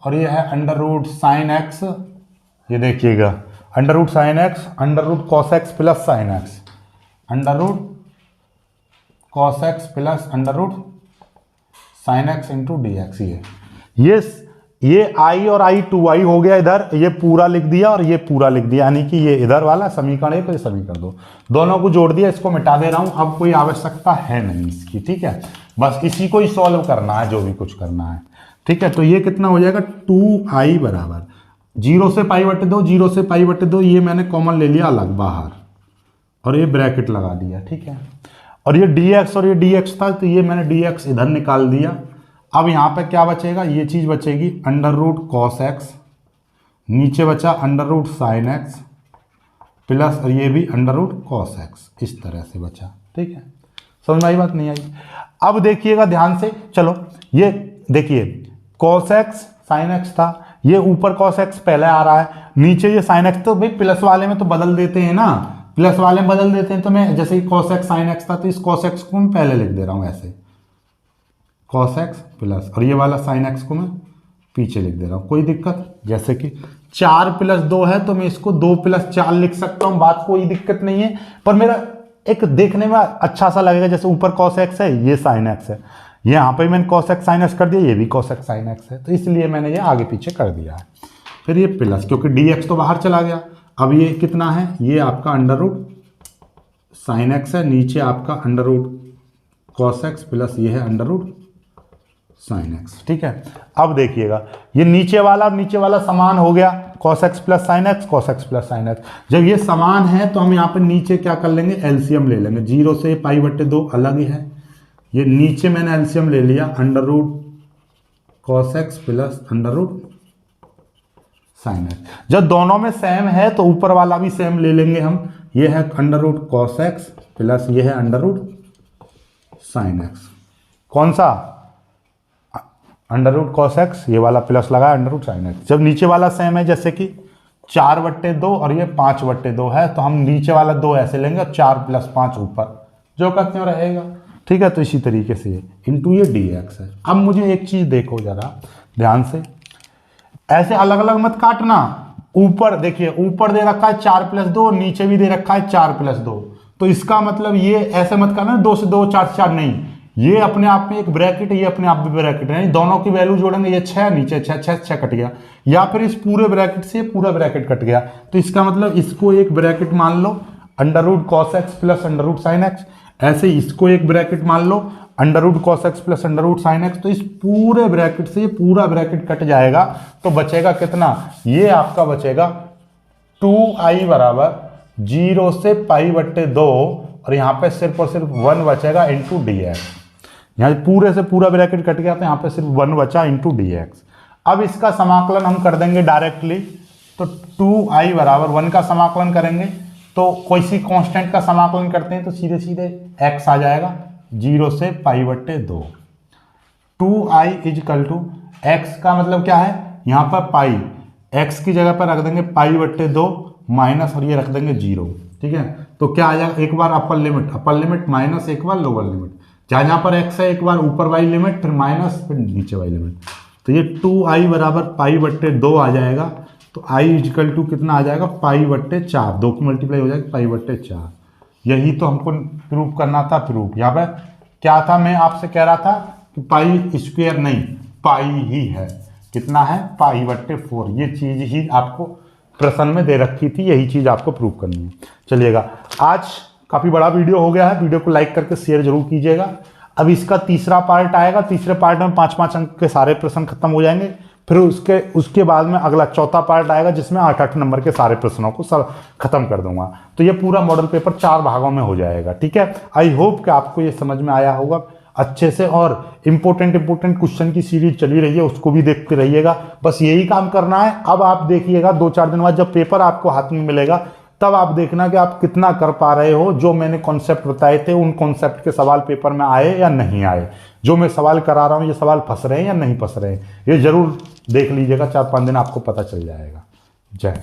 और ये है अंडर रूट साइन एक्स, ये देखिएगा under root sine x under root cos x plus sine x, under root cos x plus under root sine x into d x. ये आई और आई 2i हो गया, इधर ये पूरा लिख दिया और ये पूरा लिख दिया, यानी कि ये इधर वाला समीकरण 1 और ये समीकरण 2, दोनों को जोड़ दिया। इसको मिटा दे रहा हूं, अब कोई आवश्यकता है नहीं इसकी। ठीक है, बस इसी को ही सॉल्व करना है, जो भी कुछ करना है। ठीक है, तो ये कितना हो जाएगा 2i बराबर 0 से पाई बटे 2, 0 से पाई बटे 2, ये मैंने कॉमन ले लिया अलग बाहर और ये ब्रैकेट लगा दिया। ठीक है, और ये dx और ये dx था तो ये मैंने dx इधर निकाल दिया। अब यहाँ पे क्या बचेगा, ये चीज़ बचेगी अंडर रूट कॉस एक्स, नीचे बचा under root sine x plus और ये भी अंडर रूट कॉस एक्स, इस तरह से बचा। ठीक है, समझ में आई बात नहीं आई? अब देखिएगा ध्यान से, चलो ये देखिए कॉस एक्स साइन एक्स था, ये ऊपर कॉस एक्स पहले आ रहा है, नीचे ये साइन एक्स, तो भाई प्लस वाले में तो बदल देते हैं ना, प्लस वाले में बदल देते हैं। तो मैं जैसे कि कॉस एक्स साइन एक्स था तो इस कॉस एक्स को मैं पहले लिख दे रहा हूँ ऐसे कॉस एक्स प्लस, और ये वाला साइन एक्स को मैं पीछे लिख दे रहा हूँ। कोई दिक्कत? जैसे कि 4 + 2 है तो मैं इसको 2 + 4 लिख सकता हूँ, बात कोई दिक्कत नहीं है। पर मेरा एक देखने में अच्छा सा लगेगा, जैसे ऊपर कॉस एक्स है, ये साइन एक्स है, यहाँ पे मैंने कॉस एक्स साइन एक्स कर दिया, ये भी कॉस एक्स साइन एक्स है, तो इसलिए मैंने ये आगे पीछे कर दिया है। फिर ये प्लस, क्योंकि dx तो बाहर चला गया। अब ये कितना है, ये आपका अंडर रूट साइन एक्स है, नीचे आपका under root cos x plus ये है अंडर रूट साइन एक्स। ठीक है, अब देखिएगा ये नीचे वाला और नीचे वाला समान हो गया, cos x plus sine x, cos x plus sine x. जब ये समान है तो हम यहाँ पे नीचे क्या कर लेंगे, एलसीएम ले लेंगे। 0 से पाई बटे 2 अलग ही है, ये नीचे मैंने एलसीएम ले लिया under root cos x plus under root sine x. जब दोनों में सेम है तो ऊपर वाला भी सेम ले लेंगे हम, ये है under root cos x plus ये है अंडर रूट साइन एक्स। कौन सा? अंडर रूट कॉस एक्स, ये वाला प्लस लगा अंडर रूट साइन एक्स। जब नीचे वाला सेम है, जैसे कि 4/2 और ये 5/2 है, तो हम नीचे वाला 2 ऐसे लेंगे और 4 + 5 ऊपर, जो करते हो रहेगा। ठीक है, तो इसी तरीके से इंटू ये dx है। अब मुझे एक चीज़ देखो जरा ध्यान से, ऐसे अलग अलग मत काटना। ऊपर देखिए, ऊपर दे रखा है 4 + 2, नीचे भी दे रखा है 4 + 2, तो इसका मतलब ये ऐसे मत करना 2 से 2 4 से 4 नहीं, ये अपने आप में एक ब्रैकेट, ये अपने आप में ब्रैकेट है, दोनों की वैल्यू जोड़ेंगे, ये 6 नीचे 6 6 6 कट गया, या फिर इस पूरे ब्रैकेट से पूरा ब्रैकेट कट गया, तो इसका मतलब इसको एक ब्रैकेट मान लो under root cos x plus under root sine X, ऐसे इसको एक ब्रैकेट मान लो under root cos x plus under root sine X. तो इस पूरे ब्रैकेट से ये पूरा ब्रैकेट कट जाएगा, तो बचेगा कितना, ये आपका बचेगा 2i बराबर 0 से पाई बट्टे 2, और यहाँ पे सिर्फ और सिर्फ 1 बचेगा इंटू dx। यहाँ पूरे से पूरा ब्रैकेट कट गया तो यहाँ पे सिर्फ 1 बचा इंटू dx। अब इसका समाकलन हम कर देंगे डायरेक्टली, तो 2i बराबर 1 का समाकलन करेंगे तो कोई सी कांस्टेंट का समाकलन करते हैं तो सीधे सीधे x आ जाएगा 0 से पाई बट्टे 2। 2i = x का मतलब क्या है, यहाँ पर पाई, x की जगह पर रख देंगे पाई बट्टे 2 माइनस और ये रख देंगे 0। ठीक है, तो क्या आ जाएगा, एक बार अपर लिमिट माइनस, एक बार लोअर लिमिट, जहाँ जहाँ पर x है एक बार ऊपर वाली लिमिट, फिर माइनस, फिर नीचे वाली लिमिट, तो ये 2i बराबर पाई बट्टे 2 आ जाएगा। तो i = कितना आ जाएगा, पाई बट्टे 4, 2 की मल्टीप्लाई हो जाएगी पाई बट्टे 4। यही तो हमको प्रूव करना था। प्रूफ यहाँ पर क्या था, मैं आपसे कह रहा था कि पाई स्क्वायर नहीं, पाई ही है, कितना है, पाई बट्टे 4। ये चीज़ ही आपको प्रश्न में दे रखी थी, यही चीज़ आपको प्रूव करनी है। चलिएगा, आज काफ़ी बड़ा वीडियो हो गया है, वीडियो को लाइक करके शेयर जरूर कीजिएगा। अब इसका तीसरा पार्ट आएगा, तीसरे पार्ट में 5-5 अंक के सारे प्रश्न खत्म हो जाएंगे, फिर उसके बाद में अगला चौथा पार्ट आएगा जिसमें 8-8 नंबर के सारे प्रश्नों को खत्म कर दूंगा। तो ये पूरा मॉडल पेपर 4 भागों में हो जाएगा। ठीक है, आई होप कि आपको ये समझ में आया होगा अच्छे से, और इम्पोर्टेंट क्वेश्चन की सीरीज चली रही है, उसको भी देखते रहिएगा। बस यही काम करना है। अब आप देखिएगा 2-4 दिन बाद जब पेपर आपको हाथ में मिलेगा, तब आप देखना कि आप कितना कर पा रहे हो। जो मैंने कॉन्सेप्ट बताए थे उन कॉन्सेप्ट के सवाल पेपर में आए या नहीं आए, जो मैं सवाल करा रहा हूँ ये सवाल फंस रहे हैं या नहीं फंस रहे हैं, ये जरूर देख लीजिएगा। 4-5 दिन आपको पता चल जाएगा। जय हिंद।